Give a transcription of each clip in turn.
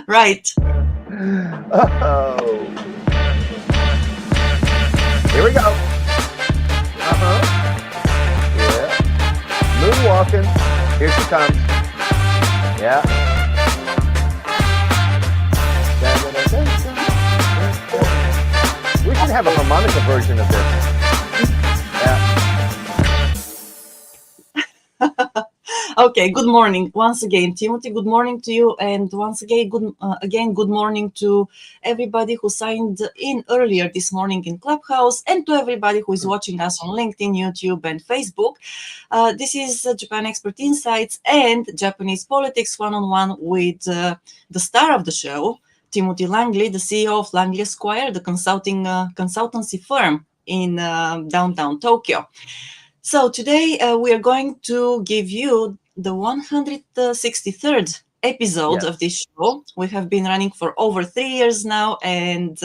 Right. Oh, here we go. Yeah. Moonwalking. Here she comes. Yeah. We should have a harmonica version of this. Yeah. Okay, good morning once again, Timothy. Good morning to you, and once again, good morning to everybody who signed in earlier this morning in Clubhouse, and to everybody who is watching us on LinkedIn, YouTube, and Facebook. This is Japan Expert Insights and Japanese Politics One-on-One with the star of the show, Timothy Langley, the CEO of Langley Esquire, the consultancy firm in downtown Tokyo. So today we are going to give you the 163rd episode of this show. We have been running for over 3 years now, and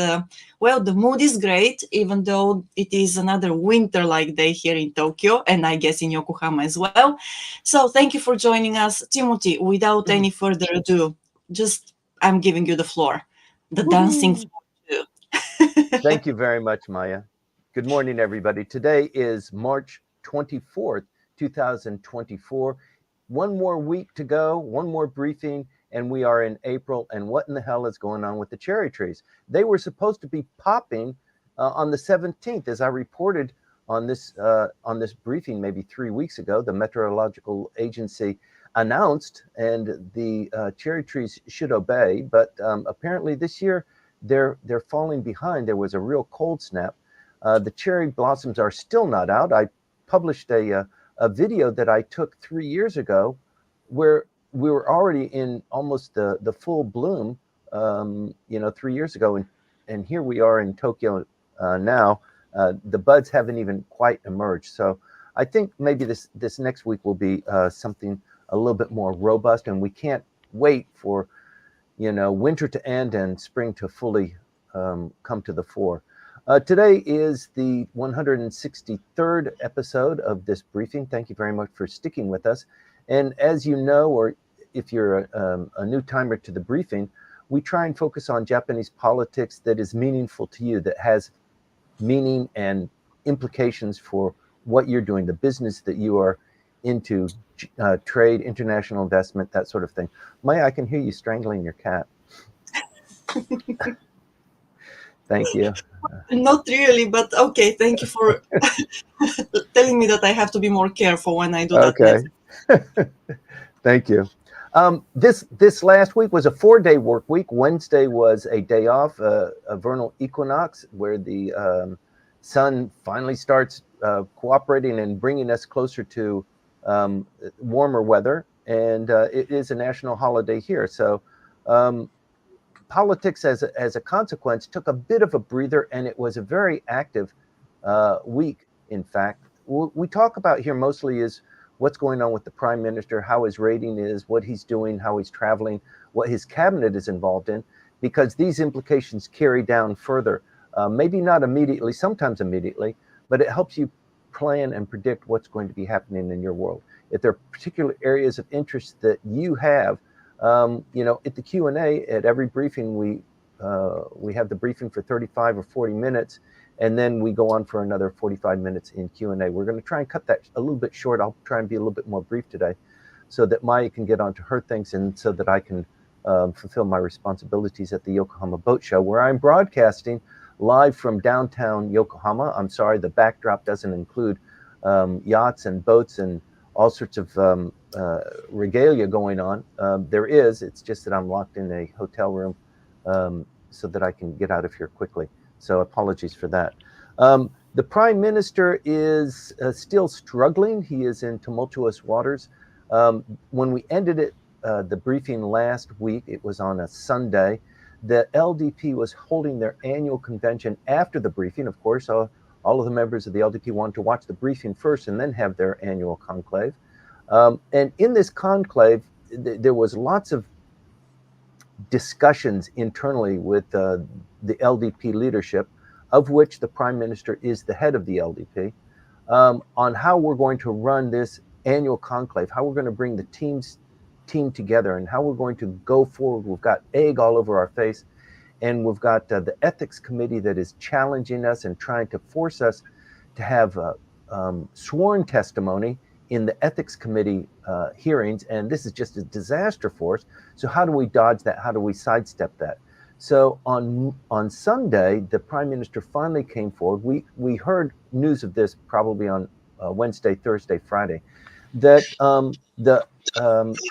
well, the mood is great, even though it is another winter-like day here in Tokyo, and I guess in Yokohama as well. So thank you for joining us, Timothy. Without any further ado, just I'm giving you the floor, the dancing floor too. Thank you very much, Maya. Good morning, everybody. Today is March 24th, 2024. One more week to go, one more briefing, and we are in April. And what in the hell is going on with the cherry trees? They were supposed to be popping on the 17th, as I reported on this briefing maybe 3 weeks ago. The Meteorological Agency announced, and the cherry trees should obey. But apparently this year they're falling behind. There was a real cold snap. The cherry blossoms are still not out. I published a video that I took 3 years ago where we were already in almost the full bloom, 3 years ago. And here we are in Tokyo now. The buds haven't even quite emerged. So I think maybe this next week will be something a little bit more robust, and we can't wait for, winter to end and spring to fully come to the fore. Today is the 163rd episode of this briefing. Thank you very much for sticking with us. And as you know, or if you're a new timer to the briefing, we try and focus on Japanese politics that is meaningful to you, that has meaning and implications for what you're doing, the business that you are into, trade, international investment, that sort of thing. Maya, I can hear you strangling your cat. Thank you. Not really, but okay. Thank you for telling me that I have to be more careful when I do that. Okay. Thank you. This last week was a 4-day work week. Wednesday was a day off, a vernal equinox, where the sun finally starts cooperating and bringing us closer to warmer weather. And it is a national holiday here. So politics, as a consequence, took a bit of a breather, and it was a very active week, in fact. What we talk about here mostly is what's going on with the prime minister, how his rating is, what he's doing, how he's traveling, what his cabinet is involved in, because these implications carry down further. Maybe not immediately, sometimes immediately, but it helps you plan and predict what's going to be happening in your world. If there are particular areas of interest that you have, at the Q&A at every briefing, we have the briefing for 35 or 40 minutes, and then we go on for another 45 minutes in Q&A. We're going to try and cut that a little bit short. I'll try and be a little bit more brief today so that Maya can get on to her things, and so that I can fulfill my responsibilities at the Yokohama Boat Show, where I'm broadcasting live from downtown Yokohama. I'm sorry, the backdrop doesn't include yachts and boats and all sorts of regalia going on. There is, it's just that I'm locked in a hotel room so that I can get out of here quickly. So apologies for that. The Prime Minister is still struggling. He is in tumultuous waters. When we ended it, the briefing last week, it was on a Sunday. The LDP was holding their annual convention after the briefing. Of course, all of the members of the LDP wanted to watch the briefing first and then have their annual conclave. And in this conclave, there was lots of discussions internally with the LDP leadership, of which the Prime Minister is the head of the LDP, on how we're going to run this annual conclave, how we're going to bring the teams team together and how we're going to go forward. We've got egg all over our face, and we've got the ethics committee that is challenging us and trying to force us to have sworn testimony in the ethics committee hearings, and this is just a disaster for us. So how do we dodge that? How do we sidestep that? So on Sunday, the Prime Minister finally came forward. We heard news of this probably on Wednesday, Thursday, Friday, that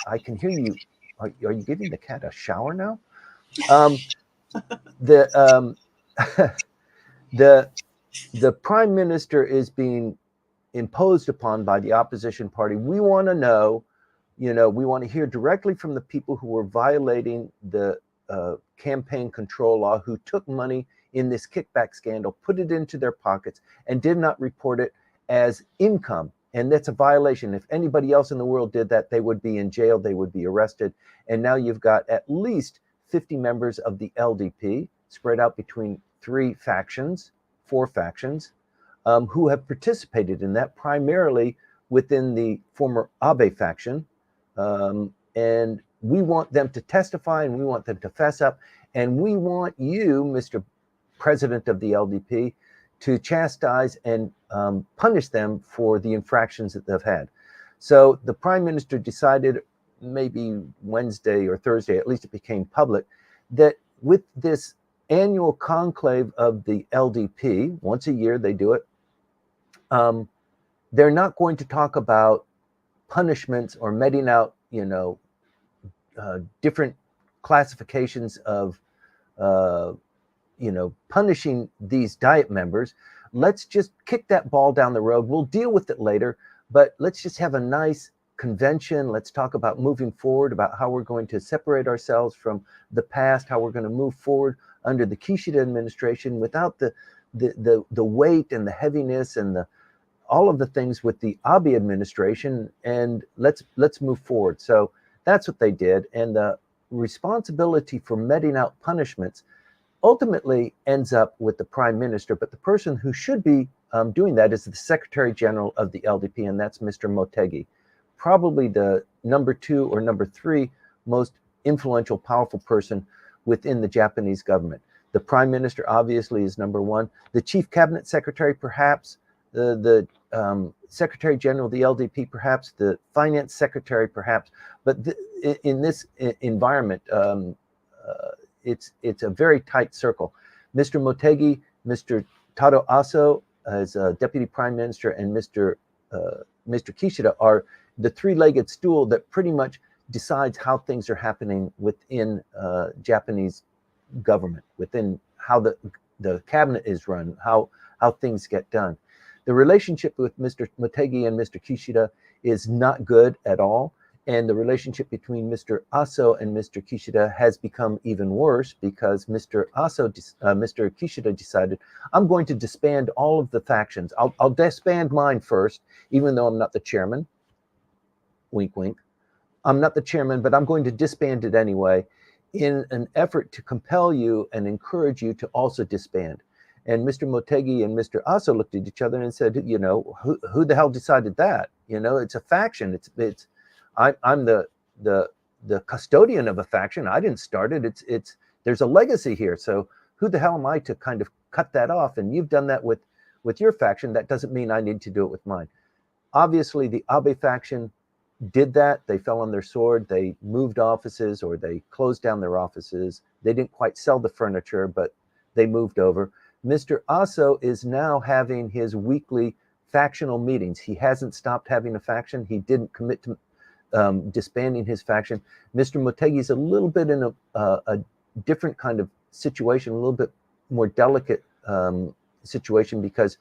I can hear you. Are you giving the cat a shower now? The the Prime Minister is being imposed upon by the opposition party. We want to know, we want to hear directly from the people who were violating the campaign control law, who took money in this kickback scandal, put it into their pockets, and did not report it as income. And that's a violation. If anybody else in the world did that, they would be in jail, they would be arrested. And now you've got at least 50 members of the LDP spread out between four factions, who have participated in that, primarily within the former Abe faction. And we want them to testify, and we want them to fess up. And we want you, Mr. President of the LDP, to chastise and punish them for the infractions that they've had. So the Prime Minister decided, maybe Wednesday or Thursday, at least it became public, that with this annual conclave of the LDP, once a year they do it, they're not going to talk about punishments or meting out, different classifications of, punishing these diet members. Let's just kick that ball down the road. We'll deal with it later, but let's just have a nice convention. Let's talk about moving forward, about how we're going to separate ourselves from the past, how we're going to move forward under the Kishida administration without the weight and the heaviness and all of the things with the Abe administration, and let's move forward. So that's what they did, and the responsibility for meting out punishments ultimately ends up with the Prime Minister, but the person who should be doing that is the Secretary General of the LDP, and that's Mr. Motegi, probably the number 2 or number 3 most influential, powerful person within the Japanese government. The Prime Minister obviously is number 1. The Chief Cabinet Secretary, perhaps, the Secretary General of the LDP, perhaps, the Finance Secretary, perhaps, but in this environment, it's a very tight circle. Mr. Motegi, Mr. Taro Aso as Deputy Prime Minister, and Mr. Kishida are the three-legged stool that pretty much decides how things are happening within Japanese government, within how the cabinet is run, how things get done. The relationship with Mr. Motegi and Mr. Kishida is not good at all. And the relationship between Mr. Aso and Mr. Kishida has become even worse because Mr. Kishida decided, I'm going to disband all of the factions. I'll disband mine first, even though I'm not the chairman. Wink, wink. I'm not the chairman, but I'm going to disband it anyway in an effort to compel you and encourage you to also disband. And Mr. Motegi and Mr. Aso looked at each other and said, who the hell decided that? It's a faction. I'm the custodian of a faction. I didn't start it. There's a legacy here. So who the hell am I to kind of cut that off? And you've done that with your faction. That doesn't mean I need to do it with mine. Obviously, the Abe faction did that. They fell on their sword. They moved offices, or they closed down their offices. They didn't quite sell the furniture, but they moved over. Mr. Aso is now having his weekly factional meetings. He hasn't stopped having a faction. He didn't commit to disbanding his faction. Mr. Motegi is a little bit in a different kind of situation, a little bit more delicate situation, because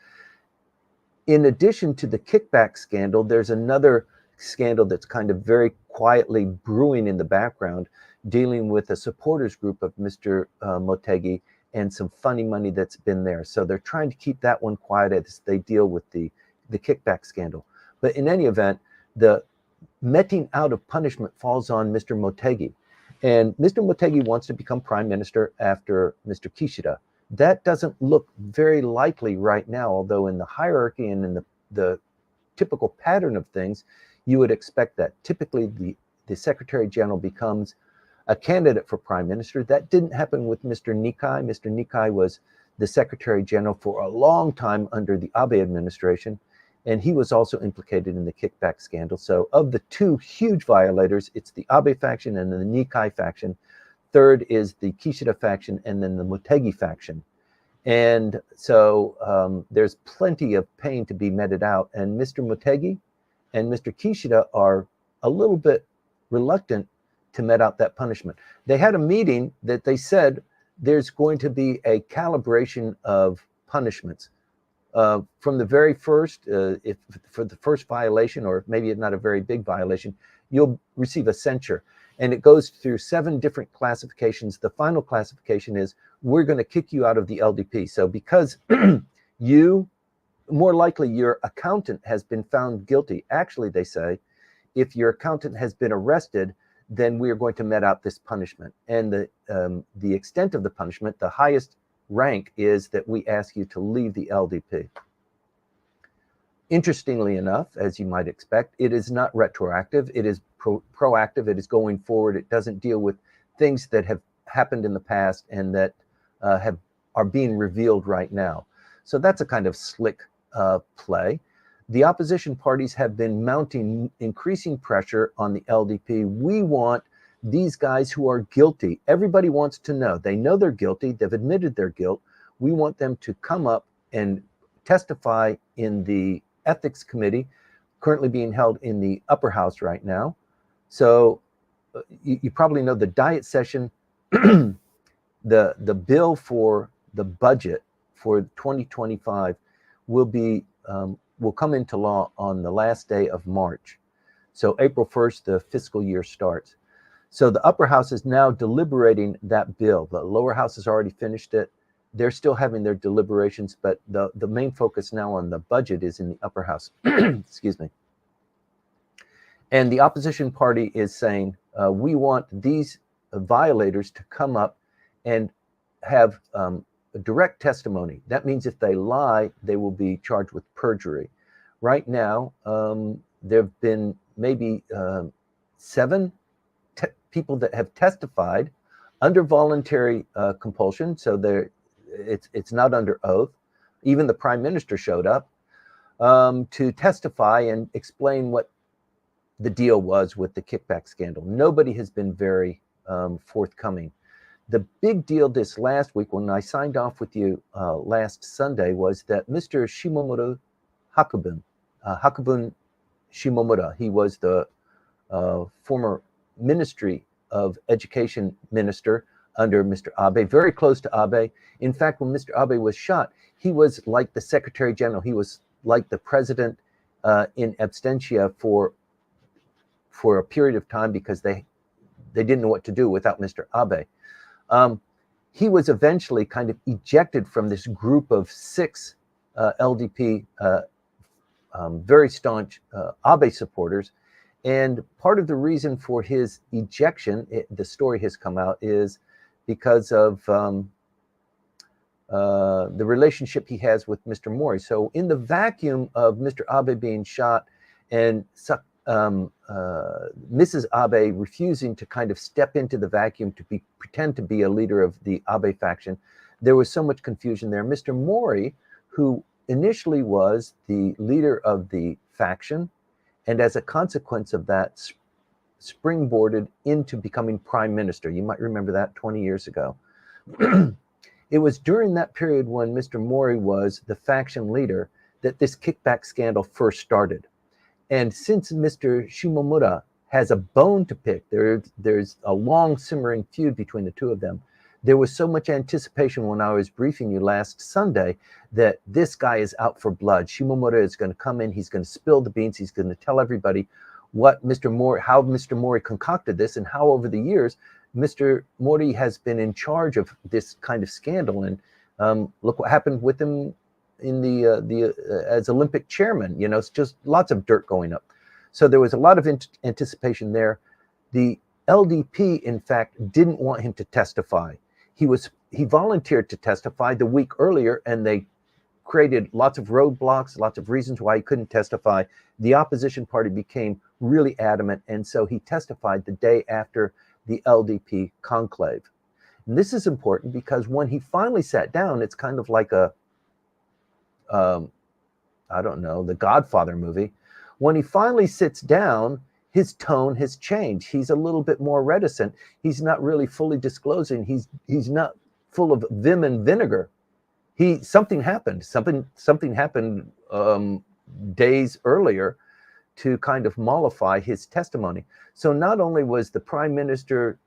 in addition to the kickback scandal, there's another scandal that's kind of very quietly brewing in the background, dealing with a supporters group of Mr. Motegi and some funny money that's been there. So they're trying to keep that one quiet as they deal with the kickback scandal. But in any event, the meting out of punishment falls on Mr. Motegi. And Mr. Motegi wants to become prime minister after Mr. Kishida. That doesn't look very likely right now, although in the hierarchy and in the typical pattern of things, you would expect that. Typically, the Secretary General becomes a candidate for Prime Minister. That didn't happen with Mr. Nikai. Mr. Nikai was the Secretary General for a long time under the Abe administration, and he was also implicated in the kickback scandal. So of the two huge violators, it's the Abe faction and then the Nikai faction. Third is the Kishida faction and then the Motegi faction. And so there's plenty of pain to be meted out. And Mr. Motegi and Mr. Kishida are a little bit reluctant to met out that punishment. They had a meeting that they said there's going to be a calibration of punishments. From the very first, if for the first violation, or maybe not a very big violation, you'll receive a censure. And it goes through 7 different classifications. The final classification is, we're going to kick you out of the LDP. So because you, more likely your accountant has been found guilty. Actually, they say, if your accountant has been arrested, then we are going to met out this punishment. And the extent of the punishment, the highest rank, is that we ask you to leave the LDP. Interestingly enough, as you might expect, it is not retroactive. It is proactive. It is going forward. It doesn't deal with things that have happened in the past and that are being revealed right now. So that's a kind of slick play. The opposition parties have been mounting increasing pressure on the LDP. We want these guys who are guilty. Everybody wants to know. They know they're guilty. They've admitted their guilt. We want them to come up and testify in the ethics committee, currently being held in the upper house right now. So you probably know the diet session, the bill for the budget for 2025 will come into law on the last day of March. So April 1st, the fiscal year starts. So the upper house is now deliberating that bill. The lower house has already finished it. They're still having their deliberations, but the main focus now on the budget is in the upper house. Excuse me. And the opposition party is saying, we want these violators to come up and have a direct testimony. That means if they lie, they will be charged with perjury. Right now, there have been maybe 7 people that have testified under voluntary compulsion. So it's not under oath. Even the prime minister showed up to testify and explain what the deal was with the kickback scandal. Nobody has been very forthcoming. The big deal this last week, when I signed off with you last Sunday, was that Mr. Shimomura Hakubun Shimomura, he was the former Ministry of Education minister under Mr. Abe, very close to Abe. In fact, when Mr. Abe was shot, he was like the Secretary General. He was like the president in absentia for a period of time because they didn't know what to do without Mr. Abe. He was eventually kind of ejected from this group of 6 LDP very staunch Abe supporters. And part of the reason for his ejection, the story has come out, is because of the relationship he has with Mr. Mori. So in the vacuum of Mr. Abe being shot and Mrs. Abe refusing to kind of step into the vacuum to pretend to be a leader of the Abe faction, there was so much confusion there. Mr. Mori, who initially was the leader of the faction, and as a consequence of that, springboarded into becoming prime minister. You might remember that 20 years ago. It was during that period when Mr. Mori was the faction leader that this kickback scandal first started. And since Mr. Shimomura has a bone to pick, there's a long simmering feud between the two of them. There was so much anticipation when I was briefing you last Sunday that this guy is out for blood. Shimomura is going to come in, he's going to spill the beans, he's going to tell everybody what how Mr. Mori concocted this, and how over the years Mr. Mori has been in charge of this kind of scandal. And look what happened with him in as Olympic chairman. You know, it's just lots of dirt going up. So there was a lot of anticipation there. The LDP, in fact, didn't want him to testify. He volunteered to testify the week earlier, and they created lots of roadblocks, lots of reasons why he couldn't testify. The opposition party became really adamant. And so he testified the day after the LDP conclave. And this is important because when he finally sat down, it's kind of like a, I don't know, the Godfather movie. When he finally sits down, his tone has changed. He's a little bit more reticent. He's not really fully disclosing. He's not full of vim and vinegar. Something happened. Something happened days earlier to kind of mollify his testimony. So not only was the prime minister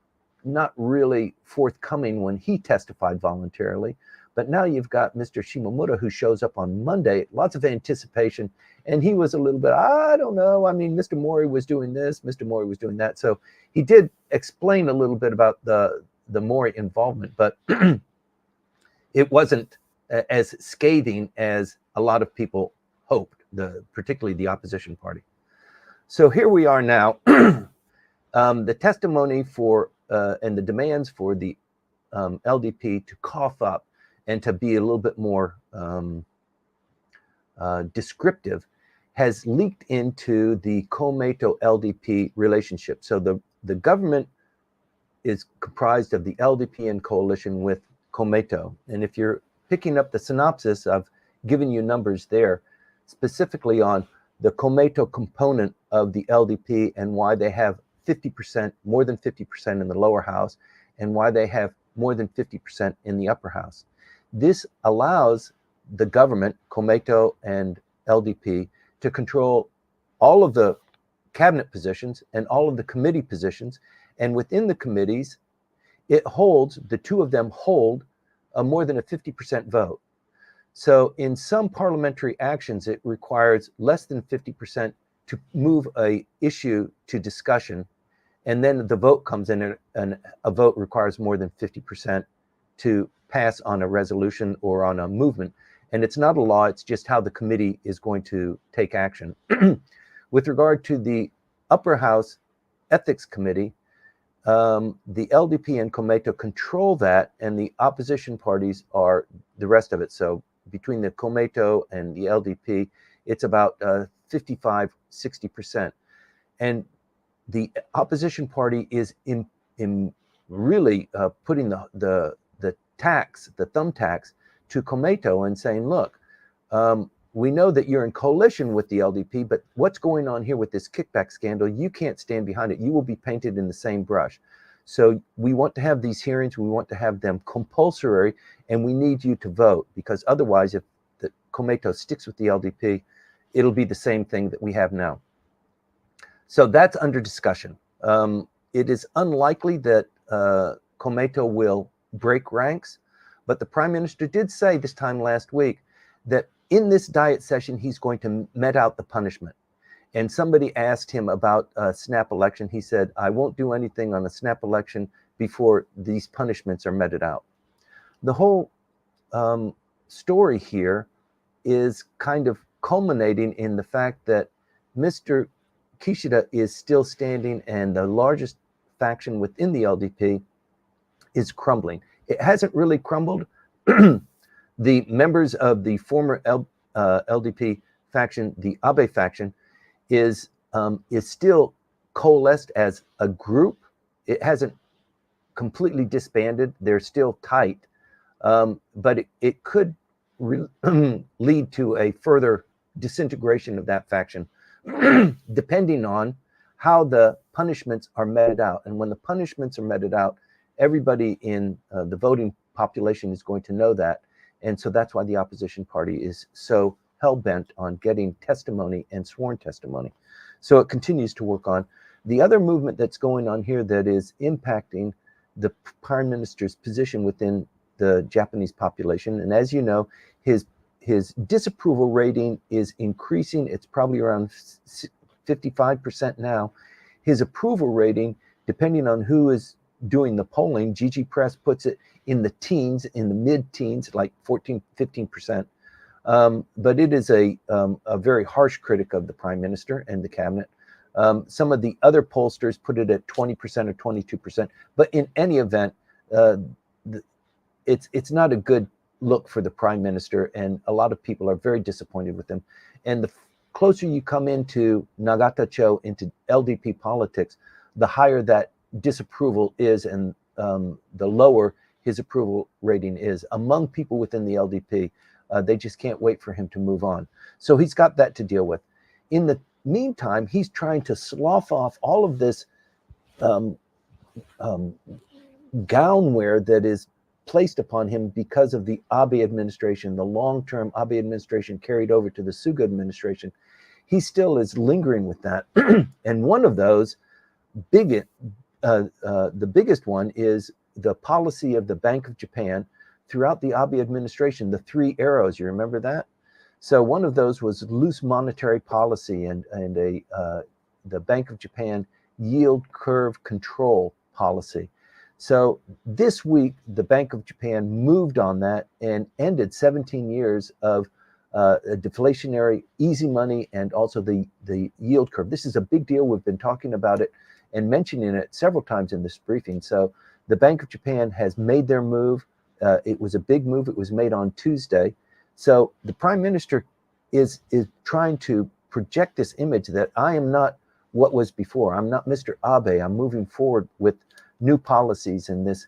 not really forthcoming when he testified voluntarily, but now you've got Mr. Shimomura, who shows up on Monday, lots of anticipation, and he was a little bit, I don't know, I mean, Mr. Mori was doing this, Mr. Mori was doing that. So he did explain a little bit about the Mori involvement, but it wasn't as scathing as a lot of people hoped, particularly the opposition party. So here we are now. The testimony for and the demands for the LDP to cough up and to be a little bit more descriptive has leaked into the Komeito LDP relationship. So the government is comprised of the LDP in coalition with Komeito. And if you're picking up the synopsis, I've given you numbers there, specifically on the Komeito component of the LDP and why they have 50%, more than 50% in the lower house, and why they have more than 50% in the upper house. This allows the government, Komeito and LDP, to control all of the cabinet positions and all of the committee positions. And within the committees, the two of them hold more than a 50% vote. So in some parliamentary actions, it requires less than 50% to move a issue to discussion, and then the vote comes in, and a vote requires more than 50% to pass on a resolution or on a movement. And it's not a law, it's just how the committee is going to take action. With regard to the upper house ethics committee, the LDP and Komeito control that, and the opposition parties are the rest of it. So between the Komeito and the LDP, it's about 55-60%. And the opposition party is in really putting the tax, the thumb tax, to Komeito and saying, look, we know that you're in coalition with the LDP, but what's going on here with this kickback scandal, you can't stand behind it. You will be painted in the same brush. So we want to have these hearings, we want to have them compulsory, and we need you to vote, because otherwise, if the Komeito sticks with the LDP, it'll be the same thing that we have now. So that's under discussion. It is unlikely that Komeito will break ranks, but the prime minister did say this time last week that in this diet session, he's going to met out the punishment. And somebody asked him about a snap election. He said, I won't do anything on a snap election before these punishments are meted out. The whole story here is kind of culminating in the fact that Mr. Kishida is still standing, and the largest faction within the LDP is crumbling. It hasn't really crumbled. The members of the former LDP faction, the Abe faction, is still coalesced as a group. It hasn't completely disbanded. They're still tight, but it could lead to a further disintegration of that faction, depending on how the punishments are meted out. And when the punishments are meted out, everybody in the voting population is going to know that. And so that's why the opposition party is so hell-bent on getting testimony and sworn testimony. So it continues to work on. The other movement that's going on here that is impacting the prime minister's position within the Japanese population, and as you know, his disapproval rating is increasing. It's probably around 55% now. His approval rating, depending on who is doing the polling, GG Press puts it in the teens, in the mid-teens, like 14, 15%. But it is a very harsh critic of the prime minister and the cabinet. Some of the other pollsters put it at 20% or 22%. But in any event, it's not a good look for the prime minister, and a lot of people are very disappointed with him. And closer you come into Nagata-cho, into LDP politics, the higher that disapproval is, and the lower his approval rating is among people within the LDP. They just can't wait for him to move on. So he's got that to deal with. In the meantime, he's trying to slough off all of this gownware that is placed upon him because of the Abe administration, the long-term Abe administration carried over to the Suga administration. He still is lingering with that. And one of those, the biggest one is the policy of the Bank of Japan throughout the Abe administration, the 3 arrows, you remember that? So one of those was loose monetary policy and the Bank of Japan yield curve control policy. So this week, the Bank of Japan moved on that and ended 17 years of deflationary easy money and also the yield curve. This is a big deal. We've been talking about it and mentioning it several times in this briefing. So the Bank of Japan has made their move. It was a big move. It was made on Tuesday. So the Prime Minister is trying to project this image that I am not what was before. I'm not Mr. Abe. I'm moving forward with new policies and this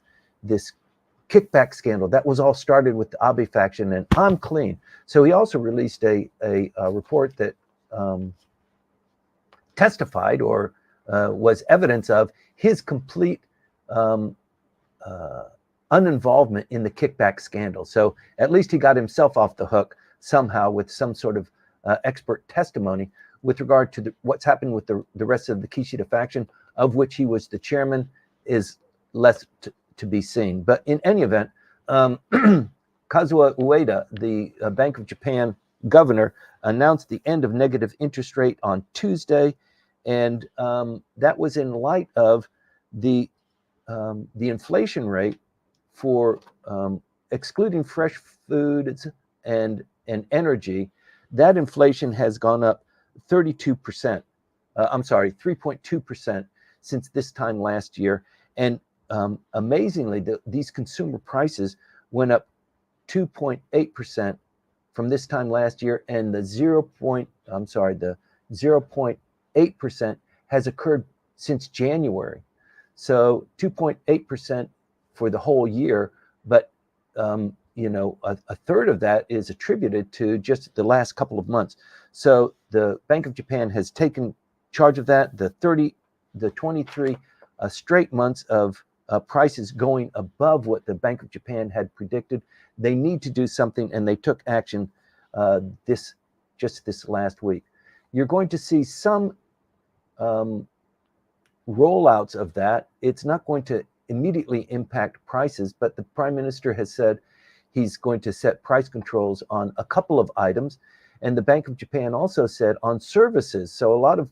kickback scandal that was all started with the Abe faction, and I'm clean. So he also released a report that testified or was evidence of his complete uninvolvement in the kickback scandal. So at least he got himself off the hook somehow with some sort of expert testimony with regard to what's happened with the rest of the Kishida faction, of which he was the chairman, is less to be seen. But in any event, Kazuo Ueda, the Bank of Japan governor, announced the end of negative interest rate on Tuesday, and that was in light of the inflation rate for excluding fresh foods and energy. That inflation has gone up 32%. 3.2% since this time last year. And amazingly, these consumer prices went up 2.8% from this time last year, and the 0.8% has occurred since January. So 2.8% for the whole year, but a third of that is attributed to just the last couple of months. So the Bank of Japan has taken charge of that. The 23 straight months of prices going above what the Bank of Japan had predicted. They need to do something, and they took action this last week. You're going to see some rollouts of that. It's not going to immediately impact prices, but the Prime Minister has said he's going to set price controls on a couple of items. And the Bank of Japan also said on services. So a lot of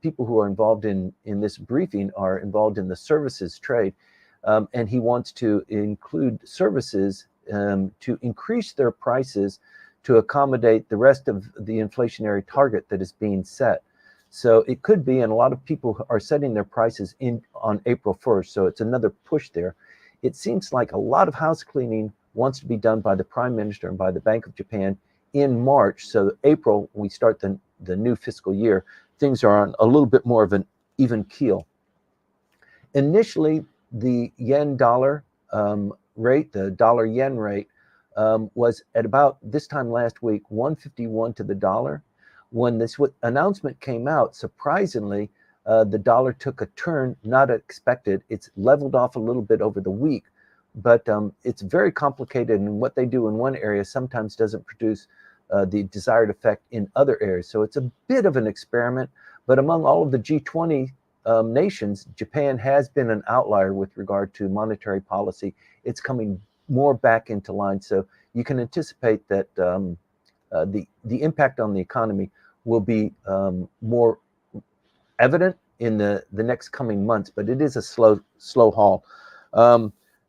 people who are involved in this briefing are involved in the services trade. And he wants to include services to increase their prices to accommodate the rest of the inflationary target that is being set. So it could be, and a lot of people are setting their prices on April 1st. So it's another push there. It seems like a lot of house cleaning wants to be done by the Prime Minister and by the Bank of Japan in March. So April, we start the new fiscal year. Things are on a little bit more of an even keel. Initially, the yen-dollar rate, the dollar-yen rate, was at about this time last week, 151 to the dollar. When this announcement came out, surprisingly, the dollar took a turn not expected. It's leveled off a little bit over the week, but it's very complicated, and what they do in one area sometimes doesn't produce the desired effect in other areas. So it's a bit of an experiment, but among all of the G20 nations, Japan has been an outlier with regard to monetary policy. It's coming more back into line. So you can anticipate that the impact on the economy will be more evident in the next coming months, but it is a slow haul.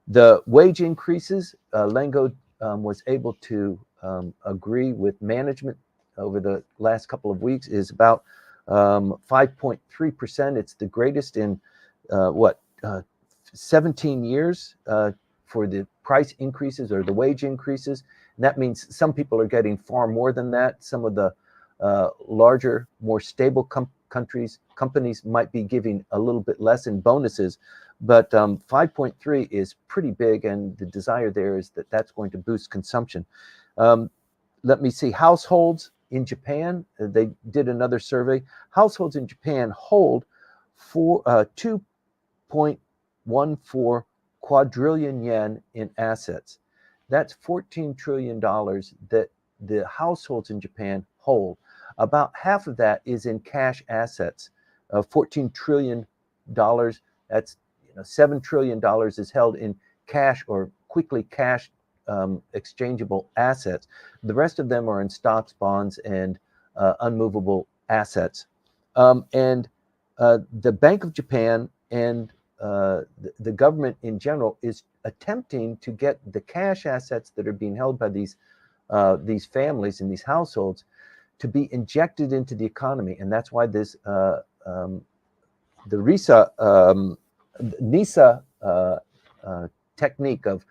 The wage increases, Lengo was able to agree with management over the last couple of weeks, is about 5.3%. It's the greatest in 17 years for the price increases or the wage increases. And that means some people are getting far more than that. Some of the larger, more stable companies might be giving a little bit less in bonuses, but 5.3 is pretty big, and the desire there is that that's going to boost consumption. Let me see, households in Japan, they did another survey. Households in Japan hold for 2.14 quadrillion yen in assets. That's $14 trillion that the households in Japan hold. About half of that is in cash assets. $14 trillion, that's $7 trillion is held in cash or quickly cash exchangeable assets. The rest of them are in stocks, bonds, and unmovable assets. And the Bank of Japan and the government in general is attempting to get the cash assets that are being held by these families and these households to be injected into the economy. And that's why this the NISA technique of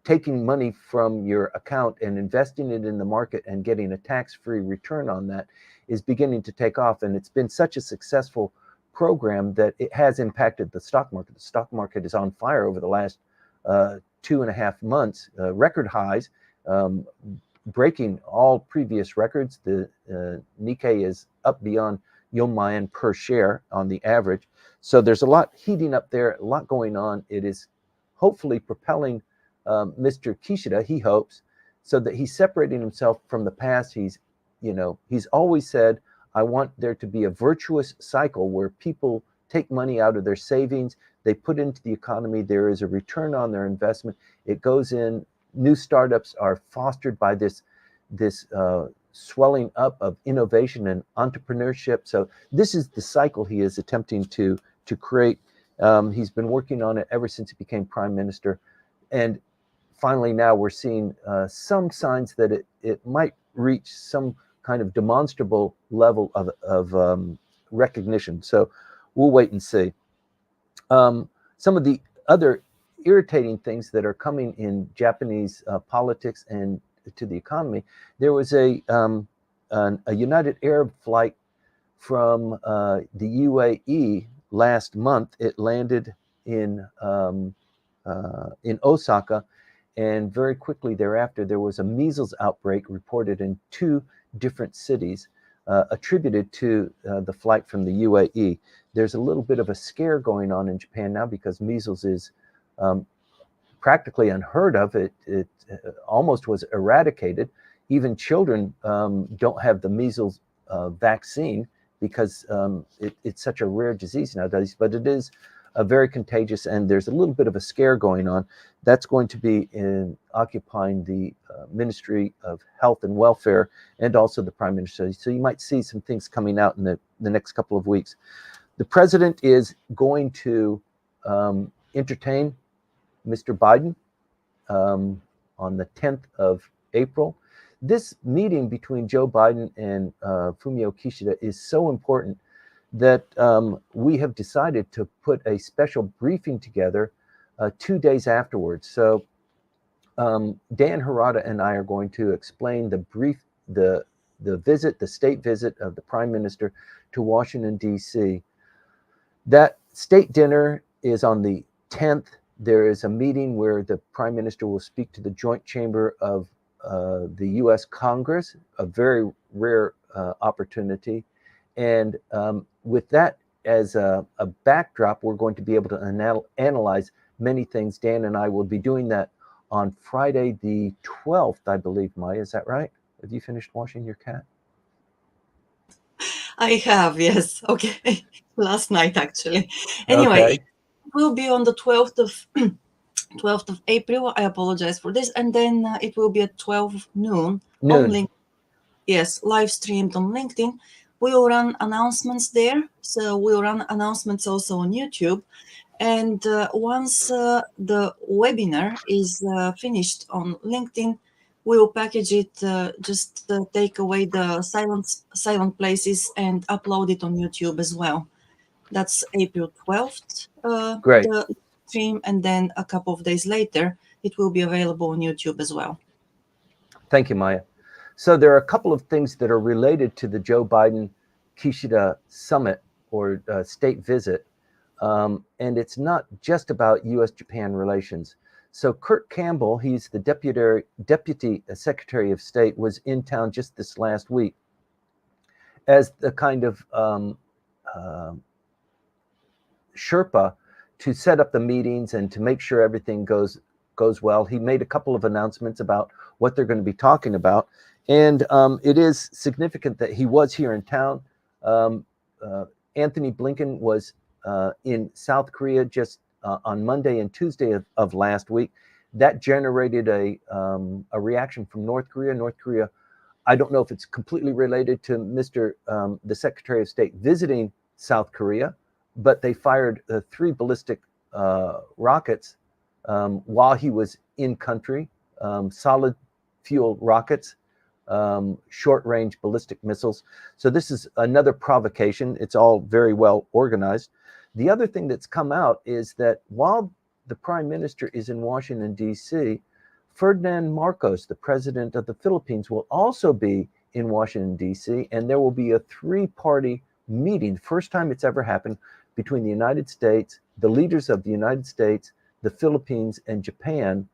taking money from your account and investing it in the market and getting a tax-free return on that is beginning to take off. And it's been such a successful program that it has impacted the stock market. The stock market is on fire over the last 2.5 months, record highs, breaking all previous records. The Nikkei is up beyond Yomayan per share on the average. So there's a lot heating up there, a lot going on. It is hopefully propelling Mr. Kishida, he hopes, so that he's separating himself from the past. He's always said, I want there to be a virtuous cycle where people take money out of their savings, they put into the economy, there is a return on their investment, it goes in, new startups are fostered by this swelling up of innovation and entrepreneurship. So this is the cycle he is attempting to create. He's been working on it ever since he became prime minister. And finally, now we're seeing some signs that it might reach some kind of demonstrable level of recognition. So we'll wait and see. Some of the other irritating things that are coming in Japanese politics and to the economy, there was a United Arab flight from the UAE last month. It landed in Osaka, and very quickly thereafter there was a measles outbreak reported in 2 different cities attributed to the flight from the UAE. There's a little bit of a scare going on in Japan now because measles is practically unheard of. It almost was eradicated. Even children don't have the measles vaccine because it's such a rare disease nowadays, but it is very contagious, and there's a little bit of a scare going on. That's going to be occupying the Ministry of Health and Welfare and also the Prime Minister. So you might see some things coming out in the next couple of weeks. The president is going to entertain Mr. Biden on the 10th of April. This meeting between Joe Biden and Fumio Kishida is so important that we have decided to put a special briefing together 2 days afterwards. So Dan Harada and I are going to explain the visit, the state visit of the Prime Minister to Washington, D.C. That state dinner is on the 10th. There is a meeting where the Prime Minister will speak to the Joint Chamber of the U.S. Congress, a very rare opportunity. And with that as a backdrop, we're going to be able to analyze many things. Dan and I will be doing that on Friday the 12th, I believe. Maya, is that right? Have you finished washing your cat? I have, yes. Okay. Last night, actually. Anyway, Okay. it will be on the 12th of April. I apologize for this. And then it will be at 12 noon. Noon. Yes, live streamed on LinkedIn. We will run announcements there. So we'll run announcements also on YouTube. And once the webinar is finished on LinkedIn, we will package it, just take away the silent places and upload it on YouTube as well. That's April 12th, Great. the stream, and then a couple of days later, it will be available on YouTube as well. Thank you, Maya. So there are a couple of things that are related to the Joe Biden Kishida summit or state visit. And it's not just about U.S.-Japan relations. So Kurt Campbell, he's the Deputy Secretary of State, was in town just this last week as the kind of Sherpa to set up the meetings and to make sure everything goes well. He made a couple of announcements about what they're going to be talking about. And it is significant that he was here in town. Anthony Blinken was in South Korea just on Monday and Tuesday of last week. That generated a reaction from North Korea. North Korea, I don't know if it's completely related to the Secretary of State visiting South Korea, but they fired 3 ballistic rockets while he was in country, solid fuel rockets, short-range ballistic missiles. So this is another provocation. It's all very well organized. The other thing that's come out is that while the Prime Minister is in Washington, D.C., Ferdinand Marcos, the president of the Philippines, will also be in Washington, D.C., and there will be a 3-party meeting, first time it's ever happened, between the United States, the leaders of the United States, the Philippines, and Japan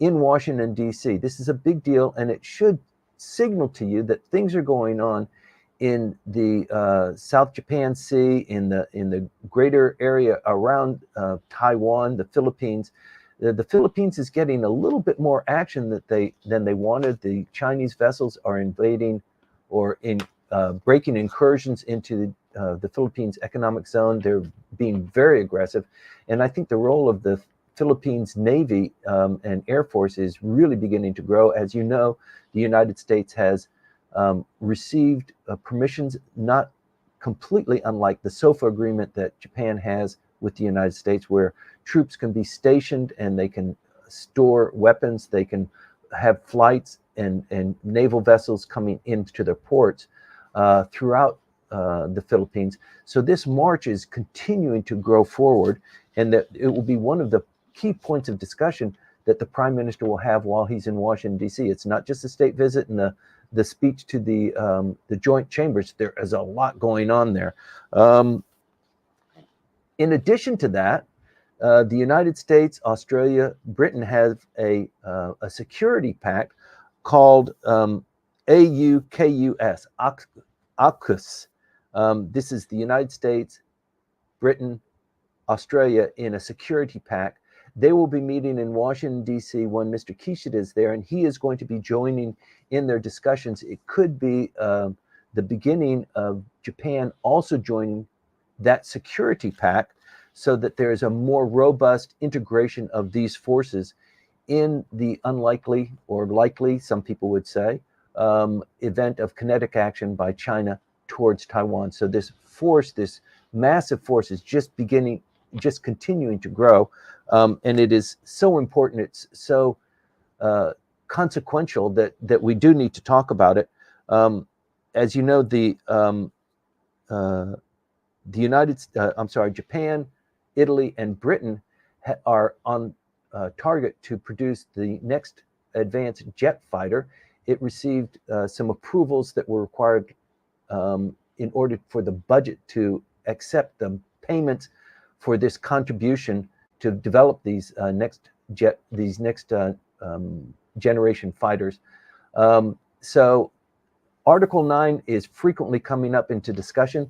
in Washington, D.C. This is a big deal, and it should signal to you that things are going on in the South Japan Sea, in the greater area around Taiwan, the Philippines. The Philippines is getting a little bit more action than they wanted. The Chinese vessels are invading or breaking incursions into the Philippines economic zone. They're being very aggressive. And I think the role of the Philippines Navy and Air Force is really beginning to grow. As you know, the United States has received permissions, not completely unlike the SOFA agreement that Japan has with the United States, where troops can be stationed and they can store weapons, they can have flights and naval vessels coming into their ports throughout the Philippines. So this march is continuing to grow forward, and that it will be one of the key points of discussion that the Prime Minister will have while he's in Washington, D.C. It's not just a state visit and the speech to the joint chambers. There is a lot going on there. In addition to that, the United States, Australia, Britain have a security pact called AUKUS, AUCUS. This is the United States, Britain, Australia in a security pact. They will be meeting in Washington, D.C. when Mr. Kishida is there, and he is going to be joining in their discussions. It could be the beginning of Japan also joining that security pact, so that there is a more robust integration of these forces in the unlikely, or likely, some people would say, event of kinetic action by China towards Taiwan. So this force, this massive force, is just continuing to grow, and it is so important. It's so consequential that we do need to talk about it. As you know, Japan, Italy, and Britain are on target to produce the next advanced jet fighter. It received some approvals that were required in order for the budget to accept the payments for this contribution to develop these next generation fighters. So Article 9 is frequently coming up into discussion.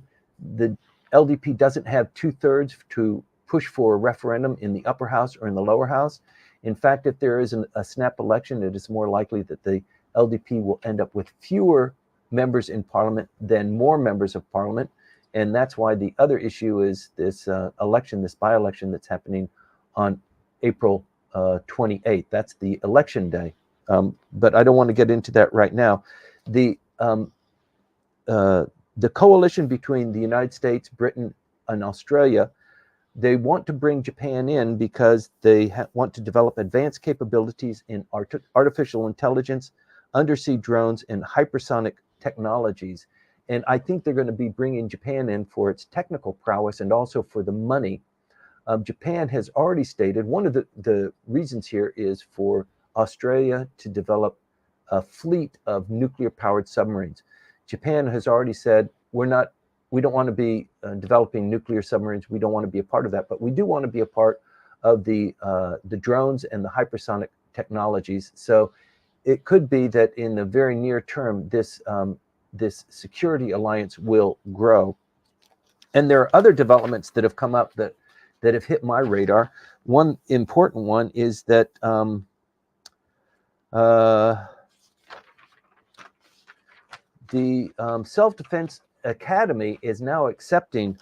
The LDP doesn't have 2/3 to push for a referendum in the upper house or in the lower house. In fact, if there is a snap election, it is more likely that the LDP will end up with fewer members in parliament than more members of parliament. And that's why the other issue is this election, this by-election that's happening on April 28th. That's the election day. But I don't want to get into that right now. The coalition between the United States, Britain, and Australia, they want to bring Japan in because they want to develop advanced capabilities in artificial intelligence, undersea drones, and hypersonic technologies. And I think they're going to be bringing Japan in for its technical prowess and also for the money. Japan has already stated one of the reasons here is for Australia to develop a fleet of nuclear-powered submarines. Japan has already said, we don't want to be developing nuclear submarines. We don't want to be a part of that, but we do want to be a part of the drones and the hypersonic technologies. So it could be that in the very near term, this security alliance will grow. And there are other developments that have come up that have hit my radar. One important one is that the Self-Defense Academy is now accepting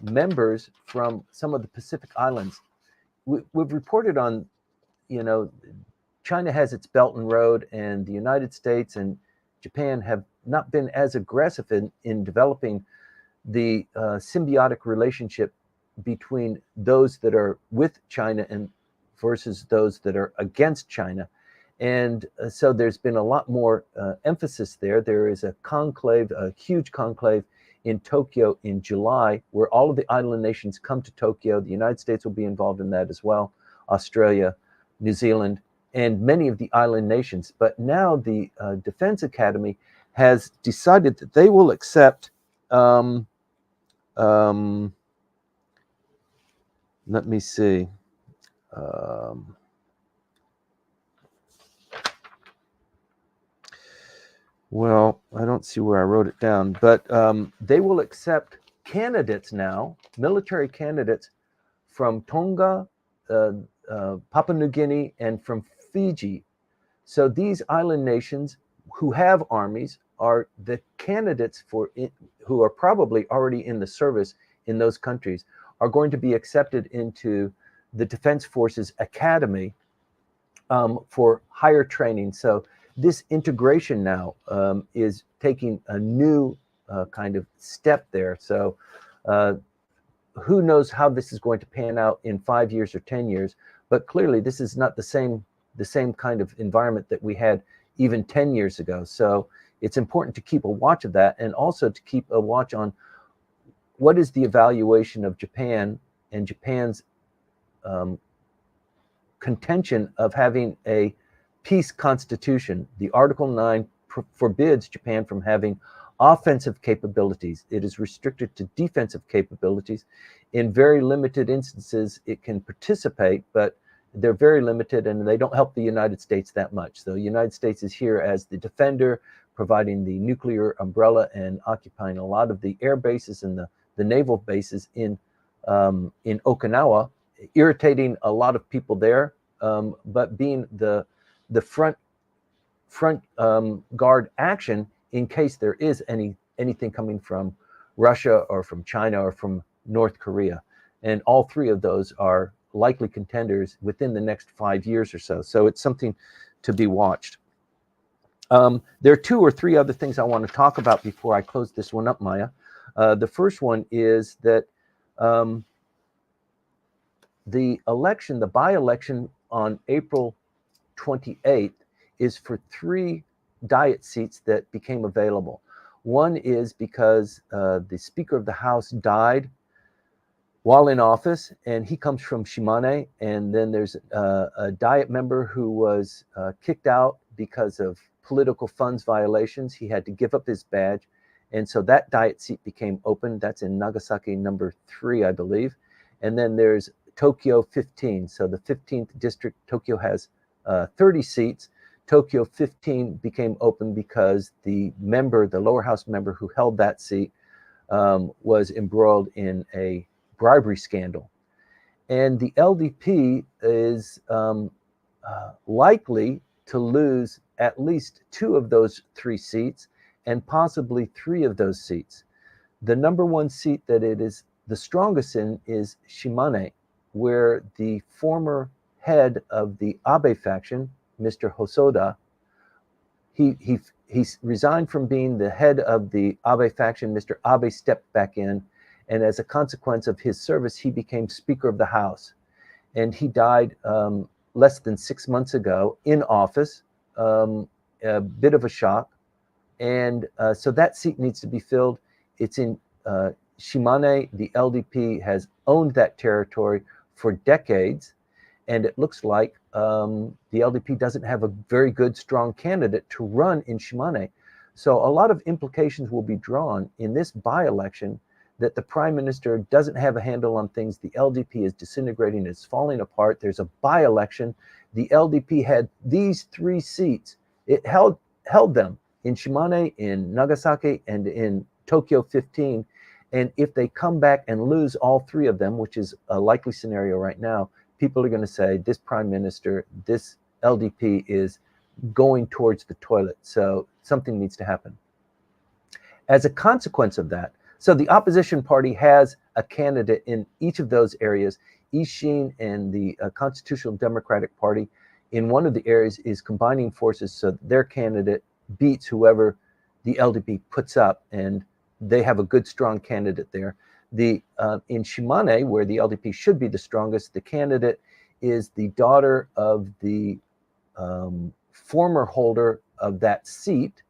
members from some of the Pacific Islands. We've reported on, China has its Belt and Road, and the United States and Japan have not been as aggressive in developing the symbiotic relationship between those that are with China and versus those that are against China. And so there's been a lot more emphasis there. There is a conclave, a huge conclave in Tokyo in July, where all of the island nations come to Tokyo. The United States will be involved in that as well, Australia, New Zealand, and many of the island nations. But now the Defense Academy has decided that they will accept, let me see, well, I don't see where I wrote it down, but they will accept candidates now, military candidates from Tonga, Papua New Guinea, and from Fiji. So these island nations who have armies are the candidates for it, who are probably already in the service in those countries, are going to be accepted into the Defense Forces Academy for higher training. So this integration now is taking a new kind of step there. So who knows how this is going to pan out in 5 years or 10 years, but clearly this is not the same kind of environment that we had even 10 years ago. So it's important to keep a watch of that, and also to keep a watch on what is the evaluation of Japan and Japan's contention of having a peace constitution. The Article 9 forbids Japan from having offensive capabilities. It is restricted to defensive capabilities. In very limited instances, it can participate, but they're very limited, and they don't help the United States that much. So the United States is here as the defender, providing the nuclear umbrella and occupying a lot of the air bases and the naval bases in Okinawa, irritating a lot of people there, but being the front guard action in case there is anything coming from Russia or from China or from North Korea. And all three of those are likely contenders within the next 5 years or so. So it's something to be watched. There are 2 or 3 other things I want to talk about before I close this one up, Maya. The first one is that the election, the by-election on April 28th, is for 3 Diet seats that became available. One is because the Speaker of the House died while in office, and he comes from Shimane, and then there's a Diet member who was kicked out because of political funds violations. He had to give up his badge, and so that Diet seat became open. That's in Nagasaki number 3, I believe. And then there's Tokyo 15. So the 15th district, Tokyo has 30 seats. Tokyo 15 became open because the lower house member who held that seat was embroiled in a bribery scandal. And the LDP is likely to lose at least 2 of those 3 seats, and possibly 3 of those seats. The number 1 seat that it is the strongest in is Shimane, where the former head of the Abe faction, Mr. Hosoda, he resigned from being the head of the Abe faction. Mr. Abe stepped back in, and as a consequence of his service, he became Speaker of the House. And he died less than 6 months ago in office, a bit of a shock. And so that seat needs to be filled. It's in Shimane. The LDP has owned that territory for decades. And it looks like the LDP doesn't have a very good, strong candidate to run in Shimane. So a lot of implications will be drawn in this by-election that the prime minister doesn't have a handle on things. The LDP is disintegrating, it's falling apart. There's a by-election. The LDP had these 3 seats. It held them in Shimane, in Nagasaki, and in Tokyo 15. And if they come back and lose all 3 of them, which is a likely scenario right now, people are going to say this prime minister, this LDP is going towards the toilet. So something needs to happen. As a consequence of that, so the opposition party has a candidate in each of those areas. Ishin and the Constitutional Democratic Party in one of the areas is combining forces so their candidate beats whoever the LDP puts up, and they have a good, strong candidate there. In Shimane, where the LDP should be the strongest, the candidate is the daughter of the former holder of that seat.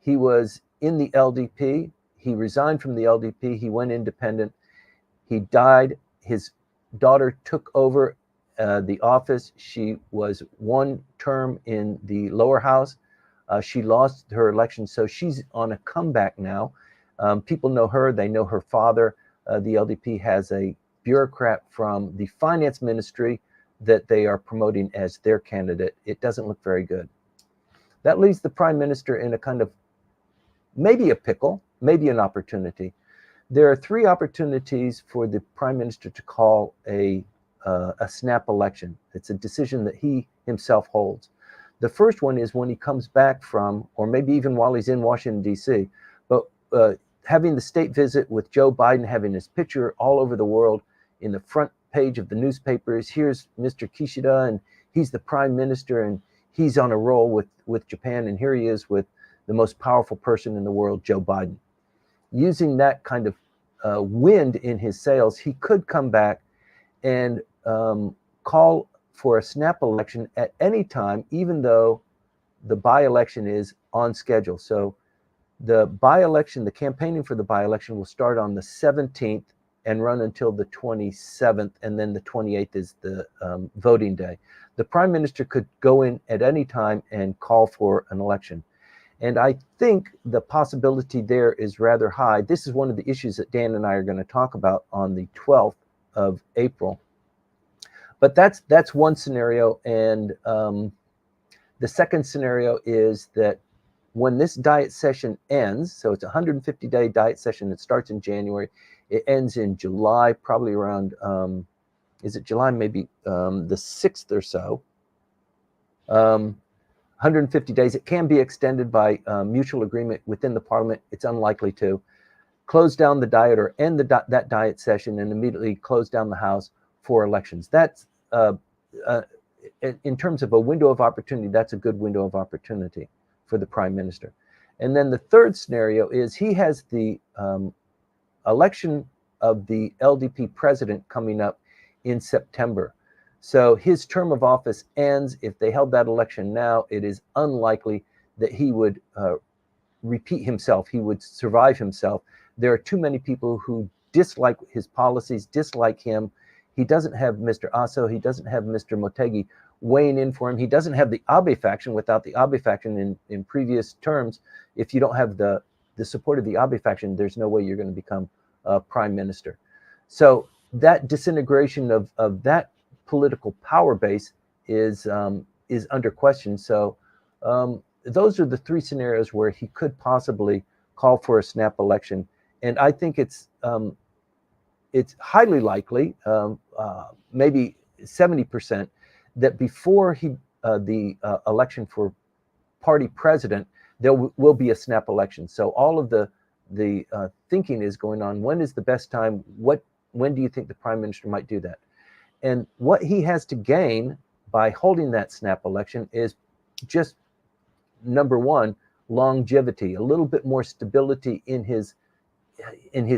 He was in the LDP. He resigned from the LDP. He went independent. He died. His daughter took over the office. She was 1 term in the lower house. She lost her election, so she's on a comeback now. People know her. They know her father. The LDP has a bureaucrat from the finance ministry that they are promoting as their candidate. It doesn't look very good. That leaves the prime minister in a kind of maybe a pickle, maybe an opportunity. There are 3 opportunities for the prime minister to call a snap election. It's a decision that he himself holds. The first one is when he comes back from, or maybe even while he's in Washington, D.C., but having the state visit with Joe Biden, having his picture all over the world in the front page of the newspapers. Here's Mr. Kishida, and he's the prime minister, and he's on a roll with Japan, and here he is with the most powerful person in the world, Joe Biden. Using that kind of wind in his sails, he could come back and call for a snap election at any time, even though the by-election is on schedule. So the by-election, the campaigning for the by-election will start on the 17th and run until the 27th, and then the 28th is the voting day. The prime minister could go in at any time and call for an election. And I think the possibility there is rather high. This is one of the issues that Dan and I are going to talk about on the 12th of April. But that's one scenario. And the second scenario is that when this diet session ends, so it's a 150-day diet session, it starts in January, it ends in July, probably around, is it July, maybe the 6th or so. 150 days. It can be extended by mutual agreement within the parliament. It's unlikely to. Close down the diet or end that diet session and immediately close down the House for elections. That's, in terms of a window of opportunity, that's a good window of opportunity for the prime minister. And then the third scenario is he has the election of the LDP president coming up in September. So his term of office ends. If they held that election now, it is unlikely that he would repeat himself. He would survive himself. There are too many people who dislike his policies, dislike him. He doesn't have Mr. Aso. He doesn't have Mr. Motegi weighing in for him. He doesn't have the Abe faction. Without the Abe faction in previous terms, if you don't have the support of the Abe faction, there's no way you're going to become prime minister. So that disintegration of that political power base is under question. So those are the 3 scenarios where he could possibly call for a snap election, and I think it's highly likely, maybe 70%, that before the election for party president, there will be a snap election. So all of the thinking is going on. When is the best time? When do you think the prime minister might do that? And what he has to gain by holding that snap election is just, number one, longevity, a little bit more stability in his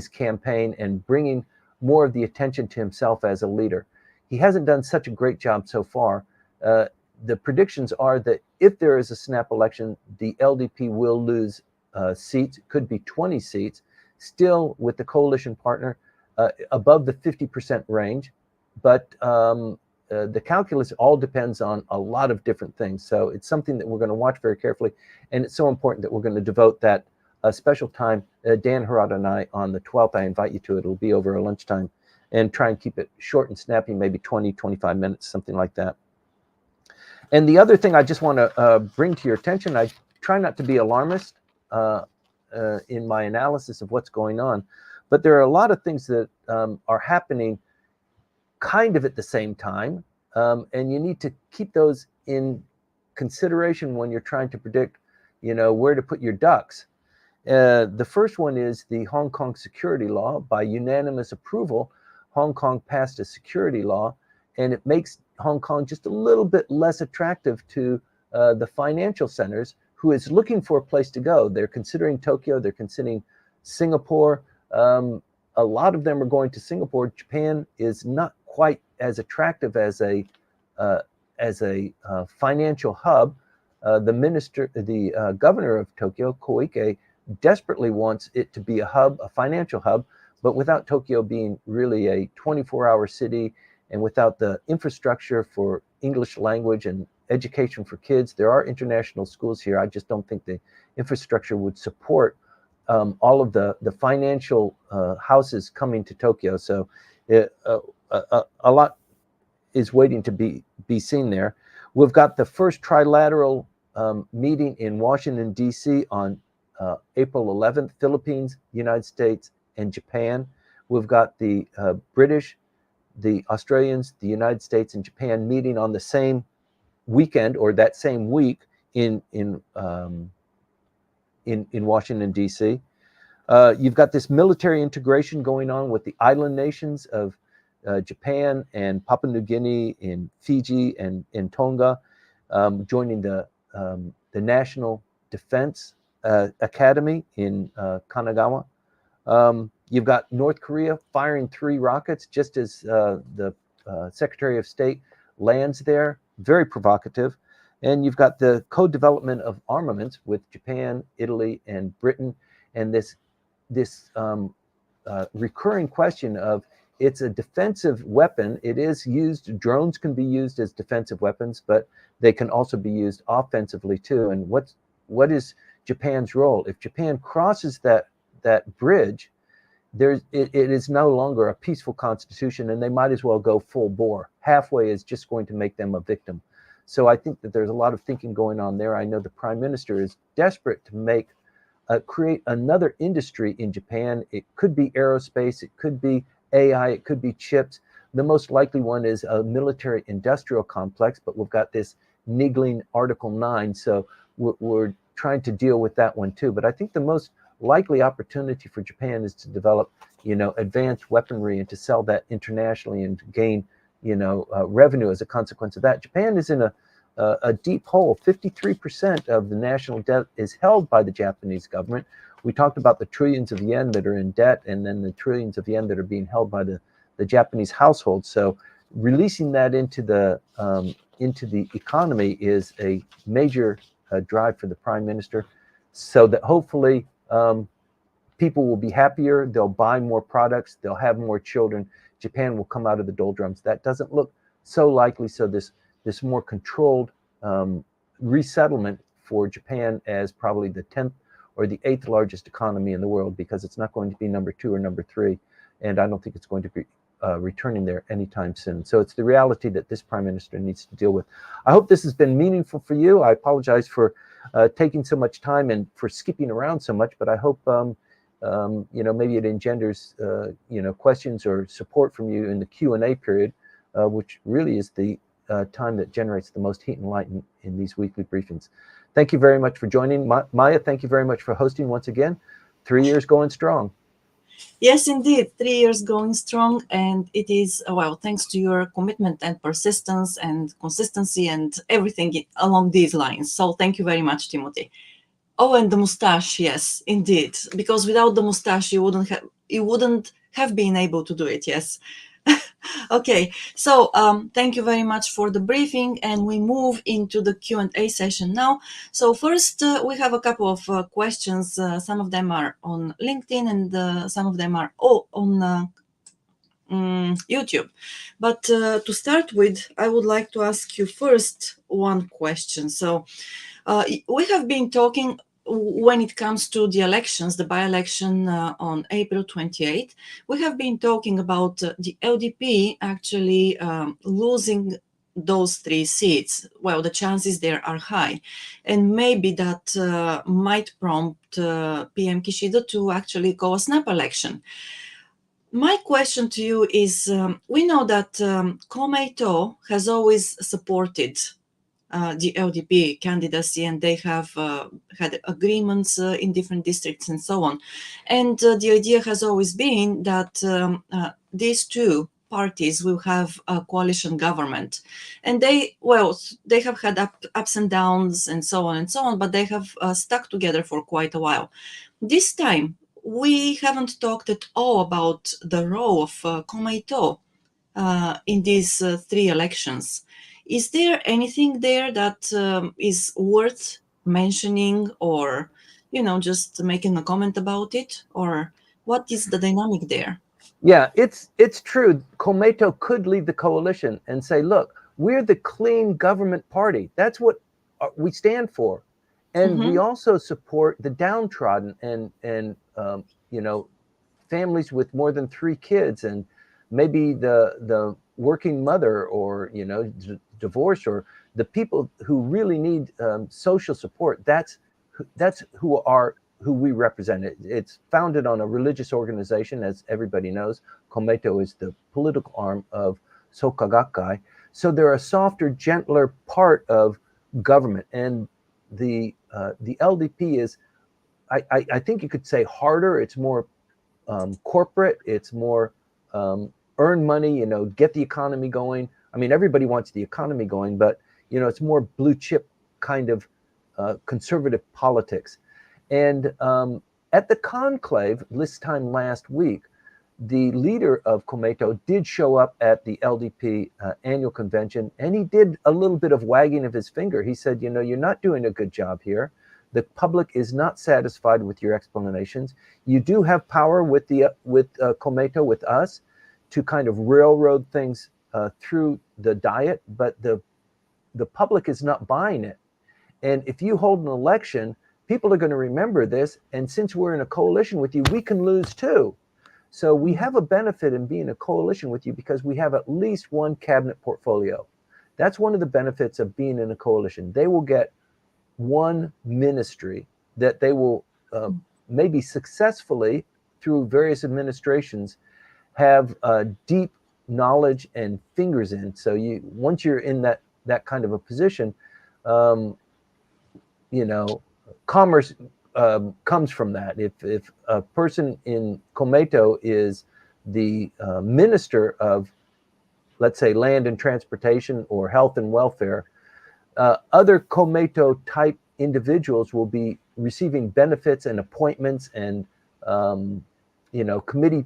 campaign and bringing more of the attention to himself as a leader. He hasn't done such a great job so far. The predictions are that if there is a snap election, the LDP will lose seats, could be 20 seats, still with the coalition partner above the 50% range. But the calculus all depends on a lot of different things. So it's something that we're going to watch very carefully, and it's so important that we're going to devote that special time. Dan Harada and I on the 12th, I invite you to it. It'll be over a lunchtime, and try and keep it short and snappy, maybe 20, 25 minutes, something like that. And the other thing I just want to bring to your attention, I try not to be alarmist in my analysis of what's going on, but there are a lot of things that are happening kind of at the same time, and you need to keep those in consideration when you're trying to predict, where to put your ducks. The first one is the Hong Kong security law. By unanimous approval, Hong Kong passed a security law, and it makes Hong Kong just a little bit less attractive to the financial centers who is looking for a place to go. They're considering Tokyo, they're considering Singapore. A lot of them are going to Singapore. Japan is not quite as attractive as a financial hub. The governor of Tokyo, Koike, desperately wants it to be a financial hub, but without Tokyo being really a 24-hour city, and without the infrastructure for English language and education for kids. There are international schools here. I just don't think the infrastructure would support all of the financial houses coming to Tokyo. So a lot is waiting to be seen there. We've got the first trilateral meeting in Washington, D.C. on April 11th, Philippines, United States, and Japan. We've got the British, the Australians, the United States, and Japan meeting on the same weekend or that same week in Washington, D.C. You've got this military integration going on with the island nations of Japan and Papua New Guinea, in Fiji and in Tonga, joining the National Defense Academy in Kanagawa. You've got North Korea firing 3 rockets just as the Secretary of State lands there. Very provocative. And you've got the co-development of armaments with Japan, Italy, and Britain, and this recurring question of, it's a defensive weapon. It is used, drones can be used as defensive weapons, but they can also be used offensively too. And what is Japan's role? If Japan crosses that bridge, it is no longer a peaceful constitution, and they might as well go full bore. Halfway is just going to make them a victim. So I think that there's a lot of thinking going on there. I know the Prime Minister is desperate to create another industry in Japan. It could be aerospace, it could be AI, it could be chips. The most likely one is a military industrial complex, but we've got this niggling Article 9, so we're trying to deal with that one too. But I think the most likely opportunity for Japan is to develop, advanced weaponry and to sell that internationally and to gain, revenue as a consequence of that. Japan is in a deep hole. 53% of the national debt is held by the Japanese government. We talked about the trillions of yen that are in debt, and then the trillions of yen that are being held by the Japanese household. So releasing that into the economy is a major drive for the Prime Minister, so that hopefully people will be happier, they'll buy more products, they'll have more children, Japan will come out of the doldrums. That doesn't look so likely, so this more controlled resettlement for Japan as probably the 10th or the 8th largest economy in the world, because it's not going to be number 2 or number 3, and I don't think it's going to be returning there anytime soon. So it's the reality that this Prime Minister needs to deal with. I hope this has been meaningful for you. I apologize for taking so much time and for skipping around so much, but I hope maybe it engenders questions or support from you in the Q&A period, which really is the time that generates the most heat and light in these weekly briefings. Thank you very much for joining. Maya, thank you very much for hosting once again. 3 years going strong. Yes, indeed, 3 years going strong, and it is, thanks to your commitment and persistence and consistency and everything along these lines. So thank you very much, Timothy. Oh, and the mustache, yes, indeed, because without the mustache, you wouldn't have been able to do it, yes. Okay, so thank you very much for the briefing, and we move into the Q&A session now. So first, we have a couple of questions. Some of them are on LinkedIn, and some of them are on YouTube. But to start with, I would like to ask you first one question. So we have been talking when it comes to the elections, the by-election on April 28th, we have been talking about the LDP actually losing those 3 seats. Well, the chances there are high. And maybe that might prompt PM Kishida to actually go a snap election. My question to you is, we know that Komeito has always supported the LDP candidacy, and they have had agreements in different districts and so on. And the idea has always been that these two parties will have a coalition government. And they have had ups and downs and so on and so on, but they have stuck together for quite a while. This time, we haven't talked at all about the role of Komeito in these 3 elections. Is there anything there that is worth mentioning, or just making a comment about it, or what is the dynamic there? Yeah, it's true. Komeito could lead the coalition and say, "Look, we're the clean government party. That's what we stand for, and we also support the downtrodden and families with more than 3 kids, and maybe the working mother, or divorce, or the people who really need social support. That's who we represent. It's founded on a religious organization, as everybody knows. Komeito is the political arm of Soka Gakkai. So they're a softer, gentler part of government. And the LDP is, I think you could say, harder. It's more corporate. It's more earn money, get the economy going. I mean, everybody wants the economy going, but it's more blue chip kind of conservative politics. And at the conclave this time last week, the leader of Komeito did show up at the LDP annual convention, and he did a little bit of wagging of his finger. He said, you're not doing a good job here. The public is not satisfied with your explanations. You do have power with Komeito, with us, to kind of railroad things through the diet, but the public is not buying it. And if you hold an election, people are going to remember this. And since we're in a coalition with you, we can lose too. So we have a benefit in being a coalition with you because we have at least one cabinet portfolio. That's one of the benefits of being in a coalition. They will get one ministry that they will maybe successfully, through various administrations, have deep knowledge and fingers in. So once you're in that kind of a position, commerce comes from that. If a person in Komeito is the minister of, let's say, land and transportation or health and welfare, other Komeito type individuals will be receiving benefits and appointments and committee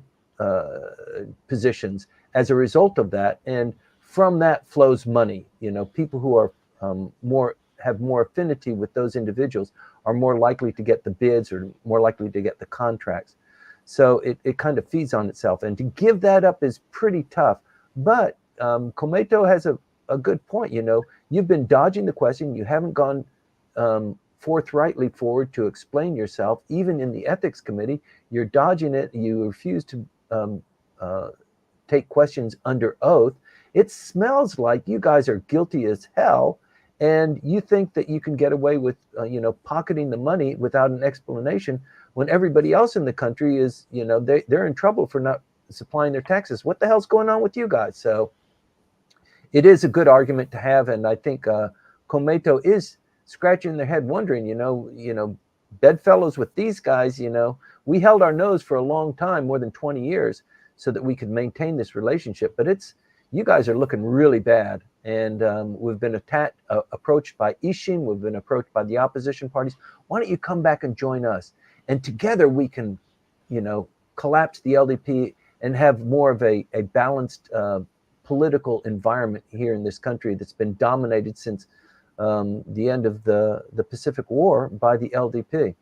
positions as a result of that. And from that flows money. People who are have more affinity with those individuals are more likely to get the bids or more likely to get the contracts. So it kind of feeds on itself. And to give that up is pretty tough. But Komeito has a good point. You've been dodging the question. You haven't gone forthrightly forward to explain yourself. Even in the ethics committee, you're dodging it. You refuse to take questions under oath. It smells like you guys are guilty as hell. And you think that you can get away with, pocketing the money without an explanation, when everybody else in the country is, they're in trouble for not supplying their taxes. What the hell's going on with you guys? So it is a good argument to have. And I think Komeito is scratching their head wondering, bedfellows with these guys, we held our nose for a long time, more than 20 years, so that we could maintain this relationship. But you guys are looking really bad. And we've been approached by Ishin. We've been approached by the opposition parties. Why don't you come back and join us? And together we can, collapse the LDP and have more of a balanced political environment here in this country that's been dominated since the end of the Pacific War by the LDP.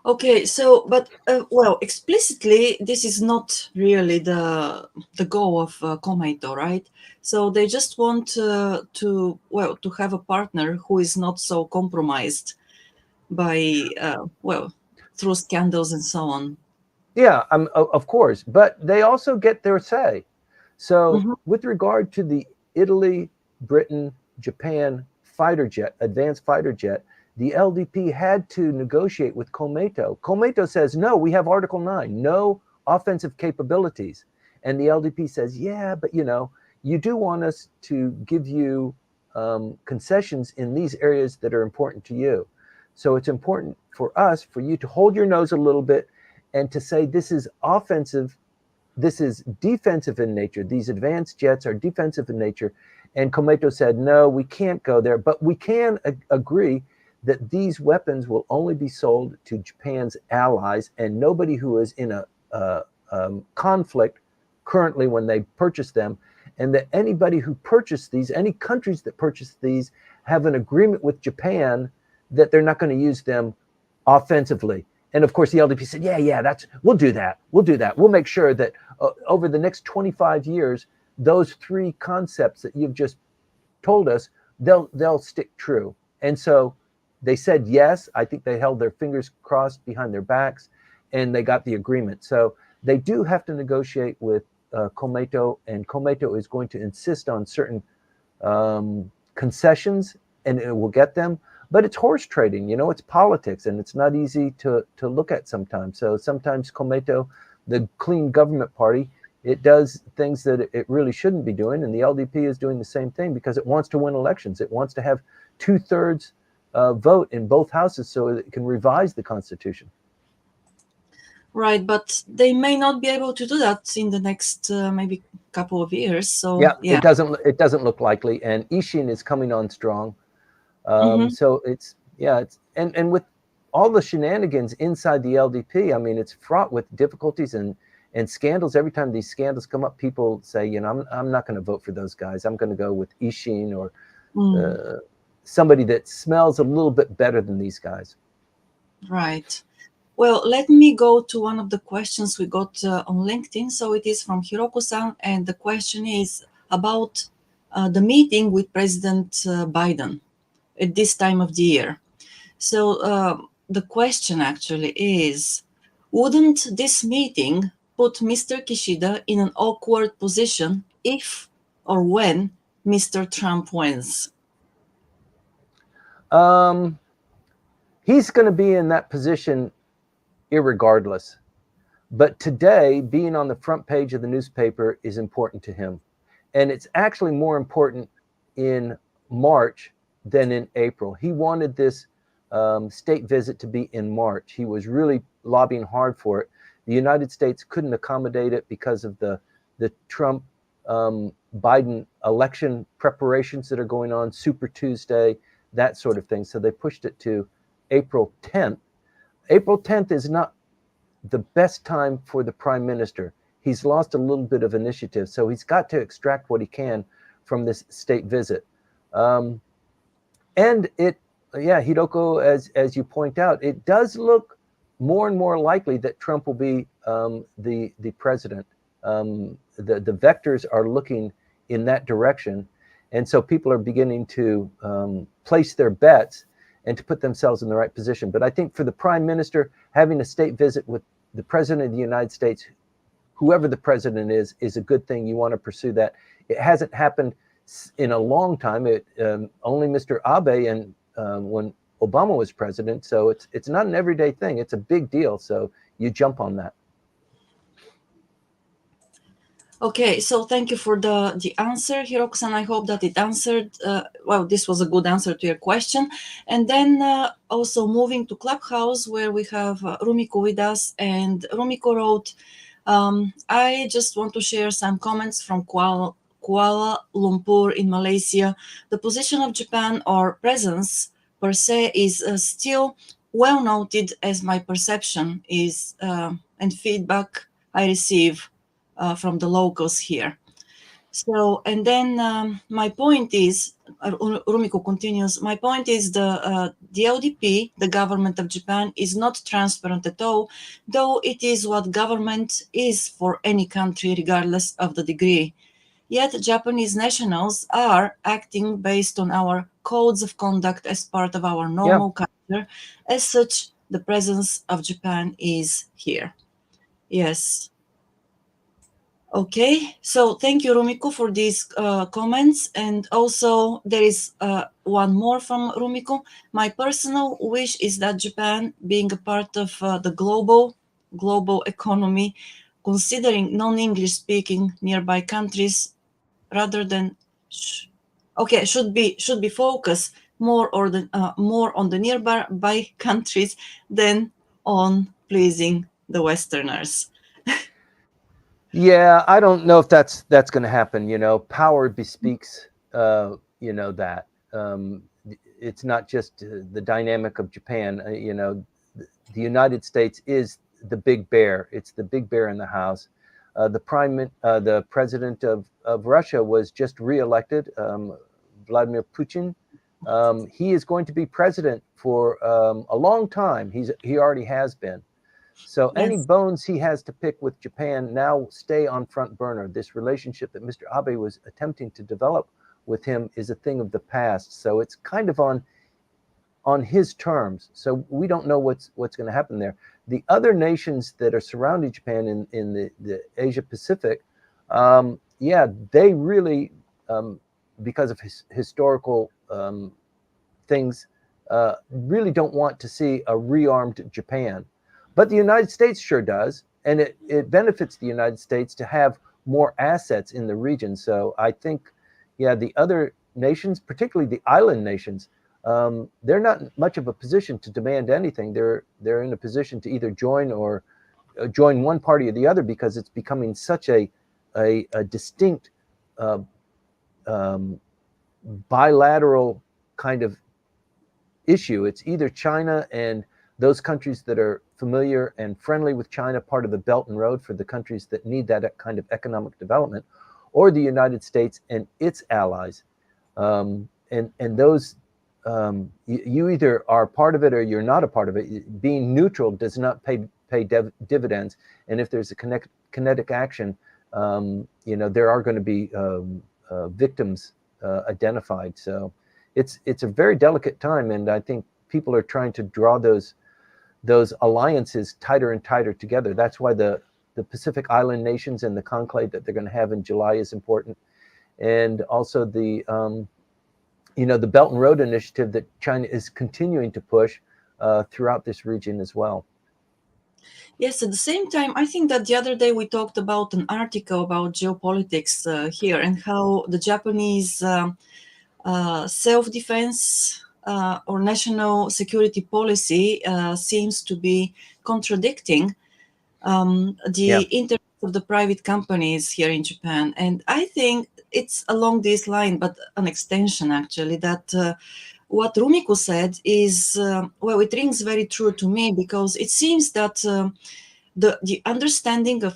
Okay, so but well, explicitly, this is not really the goal of Komeito, right? So they just want to well to have a partner who is not so compromised by well through scandals and so on. Yeah, of course, but they also get their say. So, Mhm. with regard to the Italy, Britain, Japan fighter jet, advanced fighter jet, the LDP had to negotiate with Komeito. Komeito says, no, we have Article 9, no offensive capabilities. And the LDP says, yeah, but you do want us to give you concessions in these areas that are important to you. So, it's important for us, for you to hold your nose a little bit and to say this is offensive, this is defensive in nature. These advanced jets are defensive in nature. And Komeito said, no, we can't go there, but we can agree that these weapons will only be sold to Japan's allies and nobody who is in a conflict currently when they purchase them, and that anybody who purchased these, any countries that purchase these, have an agreement with Japan that they're not going to use them offensively. And of course, the LDP said, yeah, we'll do that. We'll do that. We'll make sure that over the next 25 years, those three concepts that you've just told us, they'll stick true. And so they said yes. I think they held their fingers crossed behind their backs, and they got the agreement. So they do have to negotiate with Komeito, and Komeito is going to insist on certain concessions, and it will get them. But it's horse trading, it's politics, and it's not easy to look at sometimes. So sometimes Komeito, the clean government party, it does things that it really shouldn't be doing, and the LDP is doing the same thing because it wants to win elections. It wants to have 2/3 vote in both houses so it can revise the Constitution. Right, but they may not be able to do that in the next maybe couple of years. So Yeah, yeah. it doesn't look likely, and Ishin is coming on strong. Mm-hmm. So it's and with all the shenanigans inside the LDP, I mean, it's fraught with difficulties and scandals. Every time these scandals come up, people say, I'm not going to vote for those guys. I'm going to go with Ishin or somebody that smells a little bit better than these guys. Right. Well, let me go to one of the questions we got on LinkedIn. So it is from Hiroko-san, and the question is about the meeting with President Biden at this time of the year. So the question actually is, wouldn't this meeting put Mr. Kishida in an awkward position if or when Mr. Trump wins? He's going to be in that position irregardless. But today, being on the front page of the newspaper is important to him. And it's actually more important in March than in April. He wanted this state visit to be in March. He was really lobbying hard for it. The United States couldn't accommodate it because of the Trump Biden election preparations that are going on, Super Tuesday, that sort of thing. So they pushed it to April 10th. April 10th is not the best time for the prime minister. He's lost a little bit of initiative, so he's got to extract what he can from this state visit. And Hiroko, as you point out, it does look more and more likely that Trump will be the president. The vectors are looking in that direction, and so people are beginning to place their bets and to put themselves in the right position. But I think for the prime minister, having a state visit with the president of the United States, whoever the president is a good thing. You want to pursue that. It hasn't happened in a long time. Only Mr. Abe and when Obama was president. So it's not an everyday thing. It's a big deal. So you jump on that. Okay, so thank you for the answer, Hiroko-san. I hope that it answered, well, this was a good answer to your question. And then also moving to Clubhouse, where we have Rumiko with us. And Rumiko wrote, I just want to share some comments from Kuala Lumpur in Malaysia. The position of Japan or presence per se is still well noted, as my perception is and feedback I receive from the locals here. So, and then my point is, Rumiko continues, my point is the LDP, the government of Japan, is not transparent at all, though it is what government is for any country, regardless of the degree. Yet Japanese nationals are acting based on our codes of conduct as part of our Yeah. normal culture. As such, the presence of Japan is here. Yes. Okay, so thank you, Rumiko, for these comments. And also, there is one more from Rumiko. My personal wish is that Japan, being a part of the global economy, considering non-English speaking nearby countries, rather than should be focused more on the nearby countries than on pleasing the Westerners. Yeah, I don't know if that's going to happen. You know, power bespeaks, you know, that it's not just the dynamic of Japan. You know, the United States is the big bear. It's the big bear in the house. The president of Russia was just reelected, Vladimir Putin. He is going to be president for a long time. He already has been. So any Yes. bones he has to pick with Japan now stay on front burner. This relationship that Mr. Abe was attempting to develop with him is a thing of the past. So it's kind of on his terms. So we don't know what's going to happen there. The other nations that are surrounding Japan in the Asia Pacific, yeah, they really, because of historical things, really don't want to see a rearmed Japan. But the United States sure does, and it benefits the United States to have more assets in the region. So I think, yeah, the other nations, particularly the island nations, they're not much of a position to demand anything. They're in a position to either join or join one party or the other because it's becoming such a distinct uh, um, bilateral kind of issue. It's either China and those countries that are familiar and friendly with China, part of the Belt and Road for the countries that need that kind of economic development, or the United States and its allies. And those, you either are part of it or you're not a part of it. Being neutral does not pay dividends. And if there's a kinetic action, you know, there are going to be victims identified. So it's a very delicate time, and I think people are trying to draw those alliances tighter and tighter together. That's why the Pacific Island nations and the conclave that they're going to have in July is important, and also the you know, the Belt and Road Initiative that China is continuing to push throughout this region as well. Yes, at the same time, I think that the other day we talked about an article about geopolitics here and how the Japanese self-defense or national security policy seems to be contradicting the Yeah. interests of the private companies here in Japan. And I think it's along this line, but an extension actually, that what Rumiko said is, well, it rings very true to me because it seems that the understanding of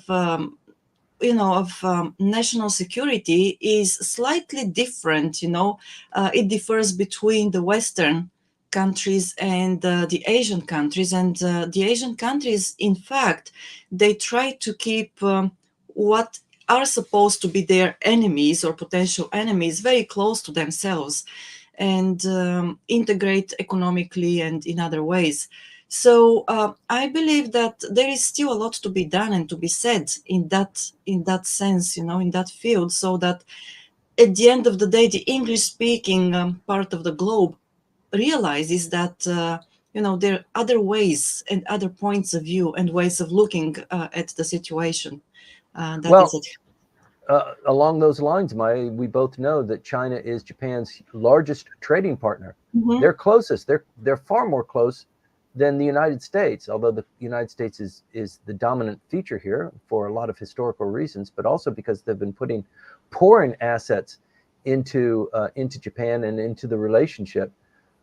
national security is slightly different. It differs between the Western countries and the Asian countries, and the Asian countries, in fact, they try to keep what are supposed to be their enemies or potential enemies very close to themselves, and integrate economically and in other ways. So I believe that there is still a lot to be done and to be said in that sense, in that field, so that at the end of the day, the English-speaking part of the globe realizes that there are other ways and other points of view and ways of looking at the situation that is Well, at. along those lines, Maya, we both know that China is Japan's largest trading partner. Mhm. They're closest. They're far more close than the United States, although the United States is the dominant feature here for a lot of historical reasons, but also because they've been pouring assets into Japan and into the relationship.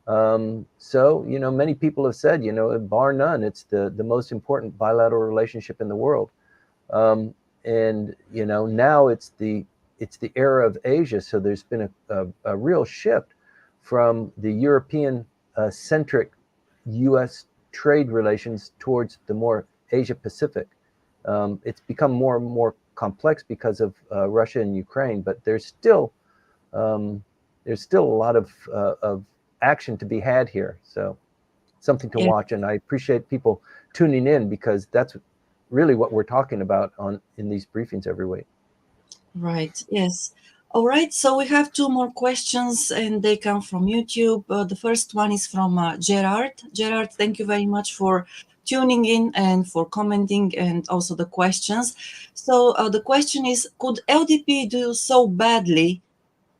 So, you know, many people have said, you know, bar none, it's the most important bilateral relationship in the world. And, you know, now it's the it's the era of Asia, so there's been a real shift from the European centric U.S. trade relations towards the more Asia Pacific. It's become more and more complex because of Russia and Ukraine, but um, there's still a lot of action to be had here. So something to Yeah. watch, and I appreciate people tuning in because that's really what we're talking about in these briefings every week. Right. Yes. All right. So we have two more questions, and they come from YouTube. The first one is from Gerard. Gerard, thank you very much for tuning in and for commenting, and also the questions. So the question is: could LDP do so badly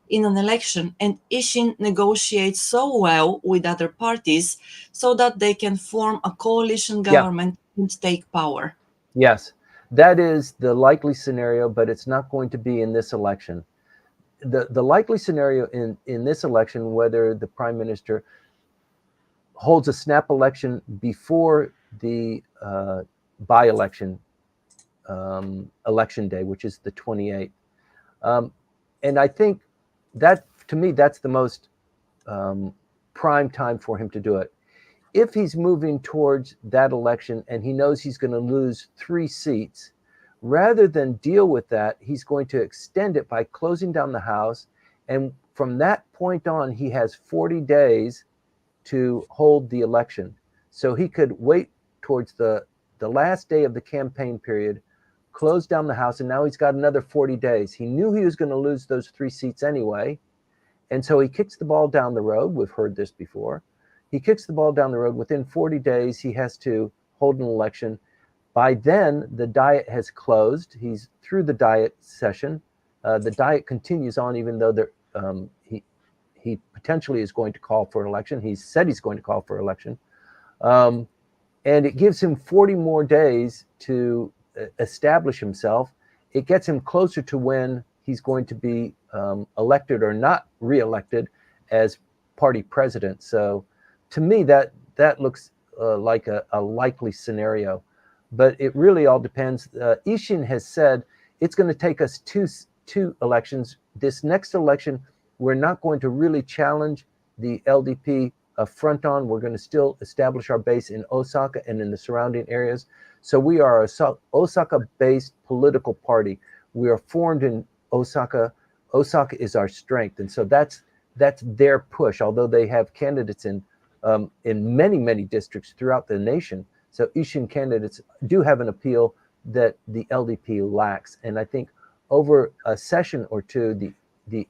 in an election, and Ishin negotiate so well with other parties so that they can form a coalition Yeah. government and take power? Yes, that is the likely scenario, but it's not going to be in this election. The likely scenario in this election, whether the prime minister holds a snap election before the by-election election day, which is the 28th. And I think that, to me, that's the most prime time for him to do it. If he's moving towards that election and he knows he's going to lose 3 seats, rather than deal with that, he's going to extend it by closing down the House. And from that point on, he has 40 days to hold the election. So he could wait towards the last day of the campaign period, close down the House, and now he's got another 40 days. He knew he was going to lose those 3 seats anyway. And so he kicks the ball down the road. We've heard this before. He kicks the ball down the road. Within 40 days, he has to hold an election. By then, the diet has closed. He's through the diet session. The diet continues on, even though he potentially is going to call for an election. He said he's going to call for election. And it gives him 40 more days to establish himself. It gets him closer to when he's going to be elected or not reelected as party president. So to me, that looks like a likely scenario. But it really all depends. Ishin has said it's going to take us two elections. This next election, we're not going to really challenge the LDP front on. We're going to still establish our base in Osaka and in the surrounding areas. So we are a Osaka-based political party. We are formed in Osaka. Osaka is our strength, and so that's their push. Although they have candidates in many districts throughout the nation, so Ishin candidates do have an appeal that the LDP lacks. And I think over a session or two, the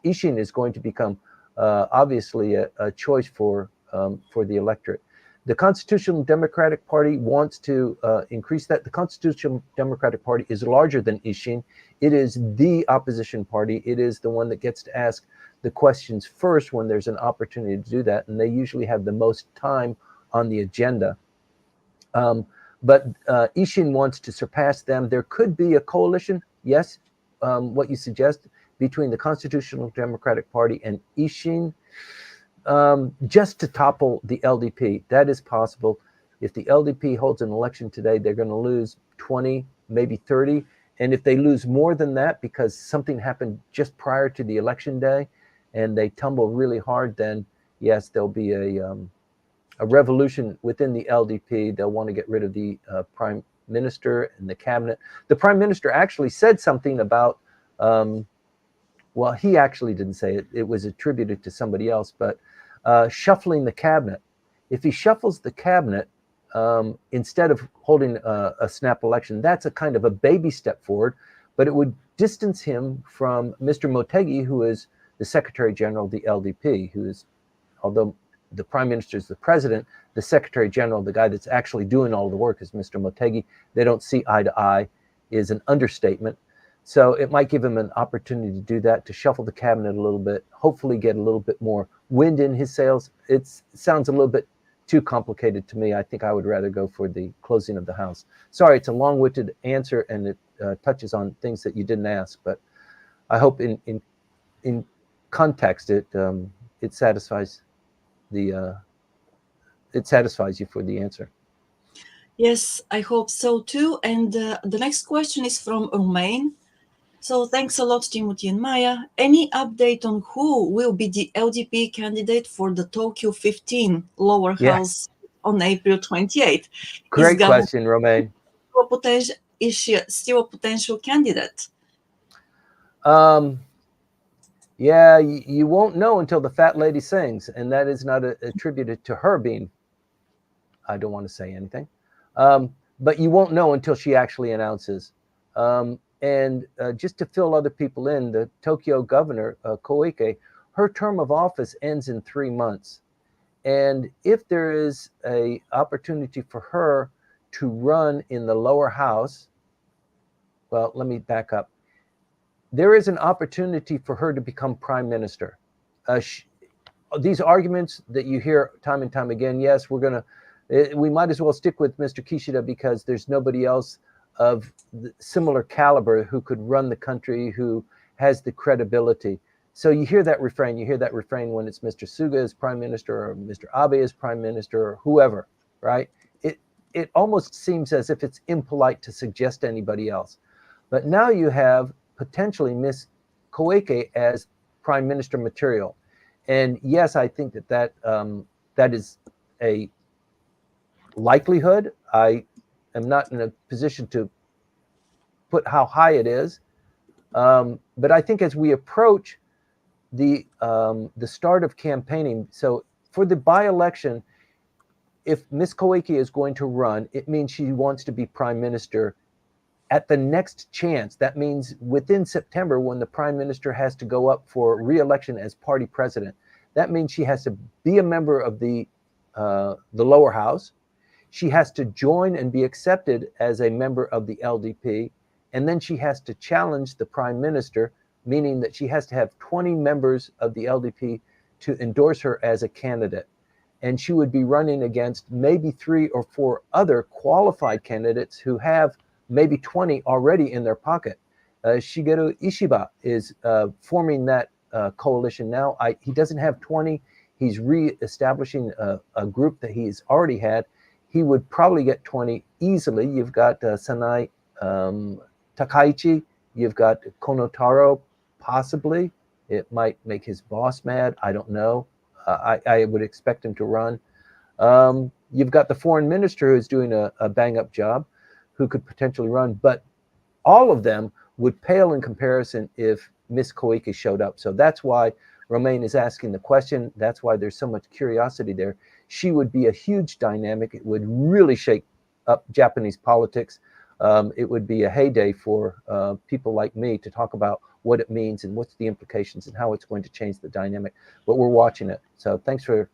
Ishin is going to become obviously a choice for the electorate. The Constitutional Democratic Party wants to increase that. The Constitutional Democratic Party is larger than Ishin. It is the opposition party. It is the one that gets to ask the questions first when there's an opportunity to do that, and they usually have the most time on the agenda. But Ishin wants to surpass them. There could be a coalition, yes, what you suggest, between the Constitutional Democratic Party and Ishin, just to topple the LDP. That is possible. If the LDP holds an election today, they're going to lose 20, maybe 30. And if they lose more than that because something happened just prior to the election day and they tumble really hard, then yes, there'll be a revolution within the LDP. They'll want to get rid of the prime minister and the cabinet. The prime minister actually said something about, well, he actually didn't say it. It was attributed to somebody else, but shuffling the cabinet. If he shuffles the cabinet instead of holding a snap election, that's a kind of a baby step forward, but it would distance him from Mr. Motegi, who is the Secretary General of the LDP, who is, although the prime minister is the president, the secretary general, the guy that's actually doing all the work, is Mr. Motegi. They don't see eye to eye is an understatement. So it might give him an opportunity to do that, to shuffle the cabinet a little bit, hopefully get a little bit more wind in his sails. It sounds a little bit too complicated to me. I think I would rather go for the closing of the House. Sorry, it's a long-winded answer, and it touches on things that you didn't ask, but I hope in context it satisfies it satisfies you for the answer. Yes, I hope so too. And the next question is from Romain. So thanks a lot, Timothy and Maya. Any update on who will be the LDP candidate for the Tokyo 15 lower Yeah, house on April 28th? Is great Governor question, Romaine. is she still a potential candidate? Yeah, you won't know until the fat lady sings, and that is not attributed to her being. I don't want to say anything, but you won't know until she actually announces. And just to fill other people in, the Tokyo governor, Koike, her term of office ends in 3 months. And if there is a opportunity for her to run in the lower house, well, let me back up. There is an opportunity for her to become prime minister. These arguments that you hear time and time again, yes, we might as well stick with Mr. Kishida because there's nobody else of similar caliber who could run the country, who has the credibility. So you hear that refrain. You hear that refrain when it's Mr. Suga as prime minister or Mr. Abe as prime minister or whoever, right? It almost seems as if it's impolite to suggest anybody else. But now you have potentially Miss Koike as prime minister material. And yes, I think that is a likelihood. I am not in a position to put how high it is, but I think as we approach the start of campaigning, so for the by-election, if Ms. Koike is going to run, it means she wants to be prime minister at the next chance. That means within September, when the prime minister has to go up for re-election as party president. That means she has to be a member of the lower house. She has to join and be accepted as a member of the LDP, and then she has to challenge the prime minister, meaning that she has to have 20 members of the LDP to endorse her as a candidate. And she would be running against maybe 3 or 4 other qualified candidates who have maybe 20 already in their pocket. Shigeru Ishiba is forming that coalition now. He doesn't have 20. He's re-establishing a group that he's already had. He would probably get 20 easily. You've got Sanai Takaichi. You've got Konotaro, possibly. It might make his boss mad. I don't know. I would expect him to run. You've got the foreign minister who's doing a bang-up job, who could potentially run. But all of them would pale in comparison if Miss Koike showed up. So that's why Romaine is asking the question. That's why there's so much curiosity there. She would be a huge dynamic. It would really shake up Japanese politics. It would be a heyday for people like me to talk about what it means and what's the implications and how it's going to change the dynamic. But we're watching it. So thanks for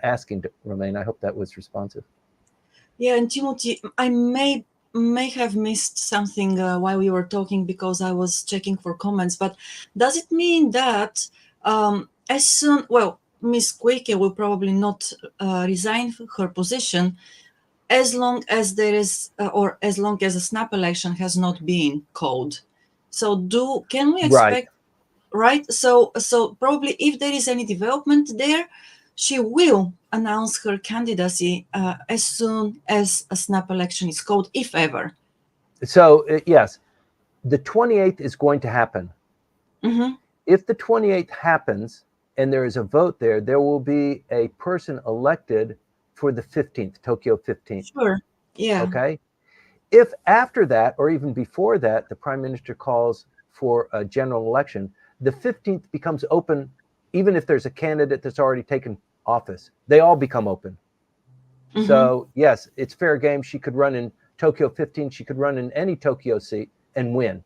asking, Romaine. I hope that was responsive. Yeah, and Timothy, I may have missed something while we were talking because I was checking for comments. But does it mean that as soon, well, Miss Koike will probably not resign her position as long as there is, or as long as a snap election has not been called. So, can we Right. expect, right? So probably if there is any development there, she will announce her candidacy as soon as a snap election is called, if ever. So, yes, the 28th is going to happen. Mm-hmm. If the 28th happens and there is a vote there, there will be a person elected for the 15th, Tokyo 15th. Sure. Yeah. Okay. If after that, or even before that, the prime minister calls for a general election, the 15th becomes open, even if there's a candidate that's already taken office. They all become open. Mm-hmm. So, yes, it's fair game. She could run in Tokyo 15. She could run in any Tokyo seat and win.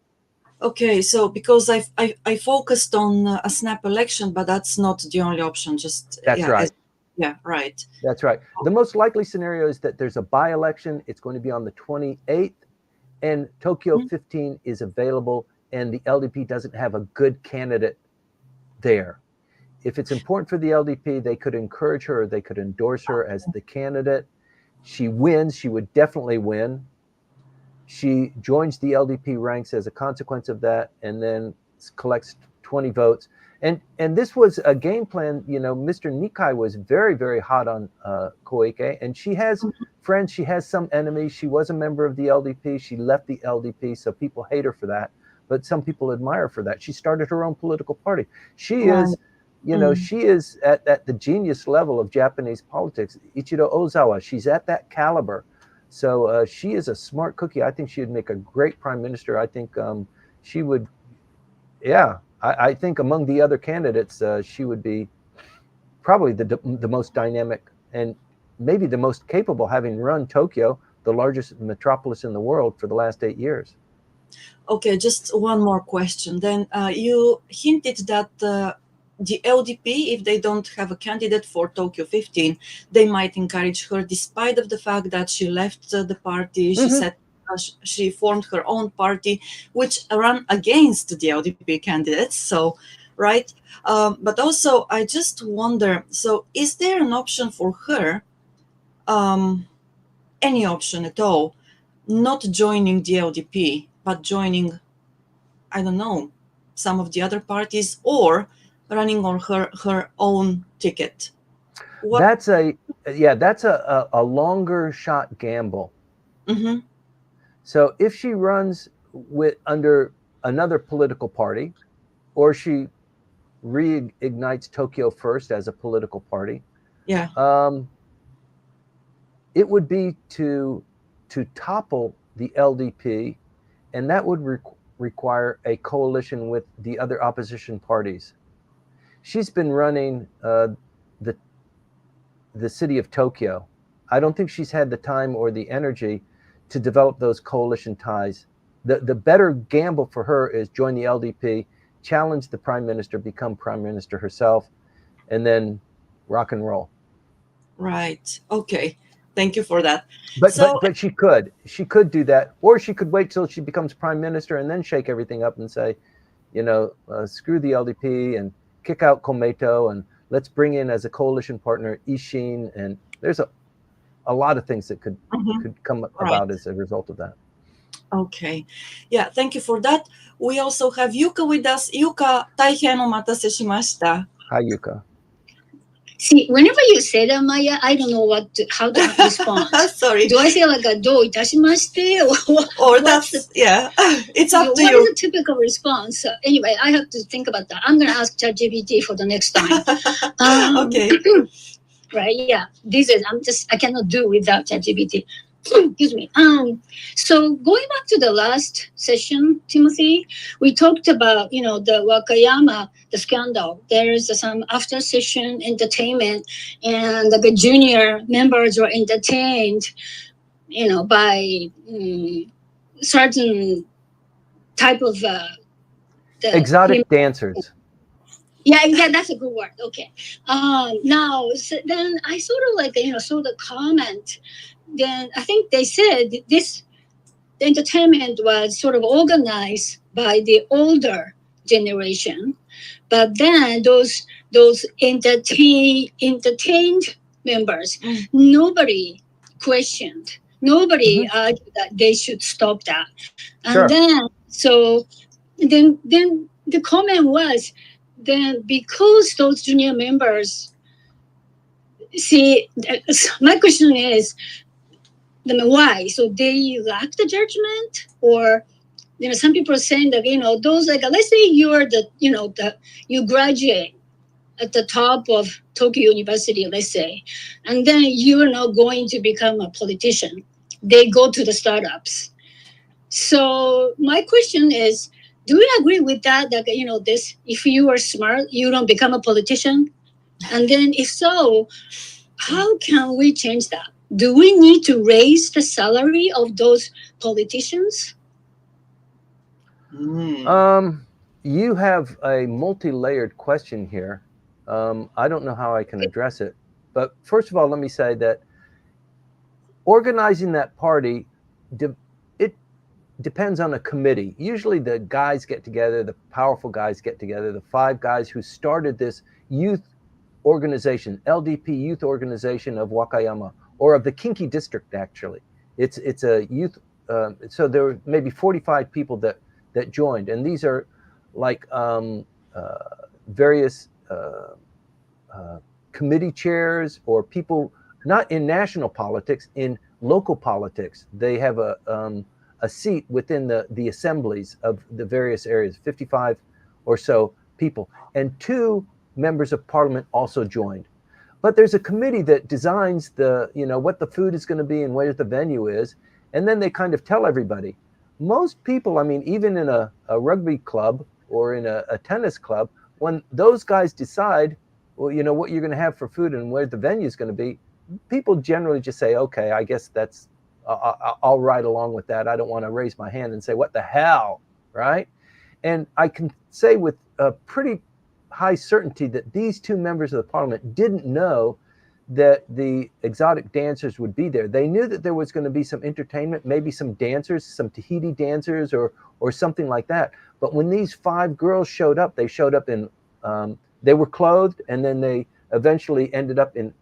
Okay, so because I focused on a snap election, but that's not the only option. Just That's right. yeah, right. That's right. The most likely scenario is that there's a by-election. It's going to be on the 28th, and Tokyo 15 is available, and the LDP doesn't have a good candidate there. If it's important for the LDP, they could encourage her, or they could endorse her as the candidate. She wins. She would definitely win. She joins the LDP ranks as a consequence of that, and then collects 20 votes. And this was a game plan. You know, Mr. Nikai was very, very hot on Koike, and she has friends. She has some enemies. She was a member of the LDP. She left the LDP, so people hate her for that. but some people admire for that. She started her own political party. She Right. is, she is at the genius level of Japanese politics. Ichiro Ozawa, she's at that caliber. So she is a smart cookie. I think she would make a great prime minister. I think she would, I think among the other candidates, she would be probably the most dynamic and maybe the most capable, having run Tokyo, the largest metropolis in the world, for the last 8 years. Okay, just one more question. Then you hinted that the LDP, if they don't have a candidate for Tokyo 15, they might encourage her, despite of the fact that she left the party. She said she formed her own party, which ran against the LDP candidates. So, right. But also, I just wonder. So, is there an option for her? Any option at all? Not joining the LDP, but joining, I don't know, some of the other parties, or running on her own ticket. That's a longer shot gamble. Mm-hmm. So if she runs under another political party, or she reignites Tokyo First as a political party, Yeah. It would be to topple the LDP, and that would require a coalition with the other opposition parties. She's been running the city of Tokyo. I don't think she's had the time or the energy to develop those coalition ties. The better gamble for her is join the LDP, challenge the prime minister, become prime minister herself, and then rock and roll. Right. Okay. Thank you for that. But she could do that, or she could wait till she becomes prime minister and then shake everything up and say, screw the LDP and kick out Komeito, and let's bring in as a coalition partner Ishin. And there's a lot of things that could come about as a result of that. Okay. Yeah, thank you for that. We also have Yuka with us. Yuka, 大変お待たせしました。 Hi, Yuka. See, whenever you say that, Maya, I don't know how to respond. Sorry. Do I say like a do itashimashite or that's it's up to you. What is a typical response? Anyway, I have to think about that. I'm going to ask ChatGPT for the next time. Okay. Right? Yeah. I cannot do without ChatGPT. Excuse me. So going back to the last session, Timothy, we talked about, the Wakayama, the scandal. There is some after session entertainment, and the junior members were entertained, by certain type of exotic dancers. Yeah, that's a good word. Okay. Now, then I sort of saw the comment. Then I think they said the entertainment was sort of organized by the older generation, but then those entertained members, nobody questioned, nobody argued that they should stop that, and then the comment was, then because those junior members, see, my question is, then why? So they lack the judgment, or some people are saying that those, like, let's say you are you graduate at the top of Tokyo University, let's say, and then you are now going to become a politician. They go to the startups. So my question is, do you agree with that? That this, if you are smart, you don't become a politician, and then if so, how can we change that? Do we need to raise the salary of those politicians? You have a multi-layered question here. I don't know how I can address it. But first of all, let me say that organizing that party, it depends on a committee. Usually the guys get together, the powerful guys get together, the 5 guys who started this youth organization, LDP youth organization of Wakayama, or of the Kinki district, actually. It's a youth, so there were maybe 45 people that joined. And these are like various committee chairs, or people not in national politics, in local politics. They have a a seat within the assemblies of the various areas, 55 or so people. And 2 members of parliament also joined. But there's a committee that designs what the food is going to be and where the venue is. And then they kind of tell everybody. Most people, I mean, even in a rugby club or in a tennis club, when those guys decide, well, what you're going to have for food and where the venue is going to be, people generally just say, okay, I guess that's, I'll ride along with that. I don't want to raise my hand and say, what the hell, right? And I can say with a pretty high certainty that these 2 members of the parliament didn't know that the exotic dancers would be there. They knew that there was going to be some entertainment, maybe some dancers, some Tahiti dancers or something like that. But when these 5 girls showed up, they showed up in, they were clothed, and then they eventually ended up in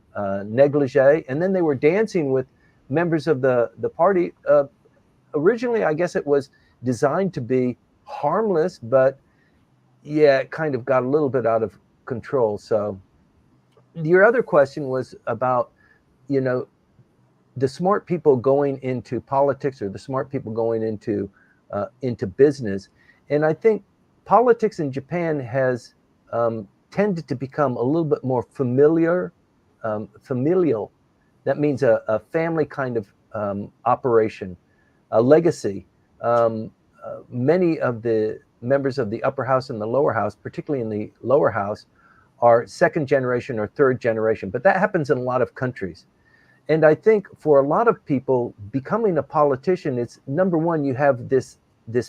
negligee, and then they were dancing with members of the party. Originally, I guess it was designed to be harmless, but yeah, it kind of got a little bit out of control. So your other question was about, the smart people going into politics or the smart people going into business. And I think politics in Japan has tended to become a little bit more familial. That means a family kind of operation, a legacy. Many of the members of the upper house and the lower house, particularly in the lower house, are 2nd generation or 3rd generation. But that happens in a lot of countries. And I think for a lot of people, becoming a politician, it's number one, you have this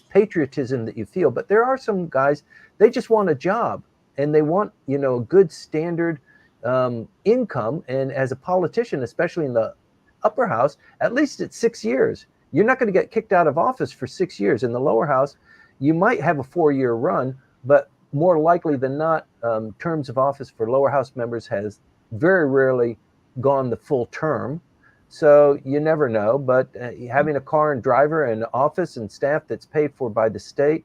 patriotism that you feel. But there are some guys, they just want a job and they want, a good standard income. And as a politician, especially in the upper house, at least it's 6 years. You're not going to get kicked out of office for 6 years. In the lower house, you might have a 4-year run, but more likely than not, terms of office for lower house members has very rarely gone the full term. So you never know, but having a car and driver and office and staff that's paid for by the state,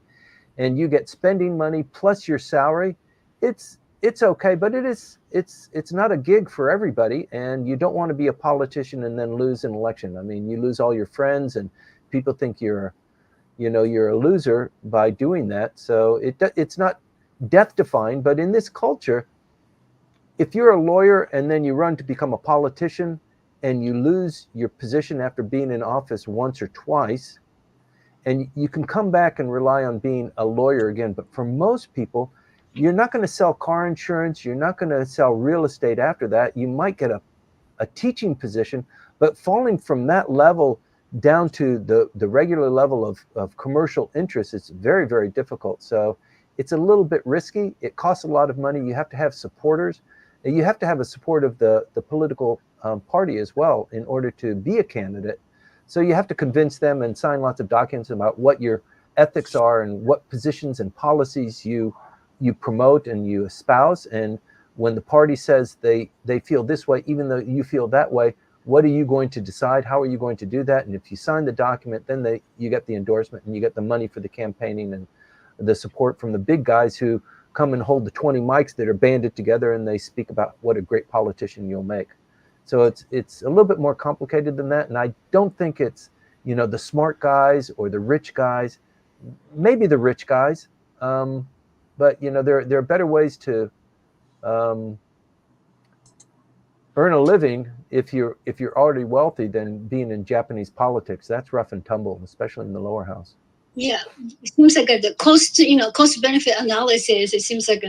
and you get spending money plus your salary, it's okay, but it's not a gig for everybody, and you don't want to be a politician and then lose an election. I mean, you lose all your friends, and people think you're a loser by doing that. So it's not death-defying, but in this culture, if you're a lawyer and then you run to become a politician and you lose your position after being in office once or twice, and you can come back and rely on being a lawyer again. But for most people, you're not going to sell car insurance. You're not going to sell real estate after that. You might get a teaching position, but falling from that level down to the regular level of commercial interest, it's very, very difficult. So it's a little bit risky. It costs a lot of money. You have to have supporters. You have to have a support of the political party as well in order to be a candidate. So you have to convince them and sign lots of documents about what your ethics are and what positions and policies you promote and you espouse. And when the party says they feel this way, even though you feel that way, what are you going to decide? How are you going to do that? And if you sign the document, then you get the endorsement and you get the money for the campaigning and the support from the big guys who come and hold the 20 mics that are banded together and they speak about what a great politician you'll make. So it's a little bit more complicated than that. And I don't think it's, the smart guys or the rich guys, maybe the rich guys, but there are better ways to earn a living if you're already wealthy than being in Japanese politics. That's rough and tumble, especially in the lower house. Yeah, it seems like the cost benefit analysis. It seems like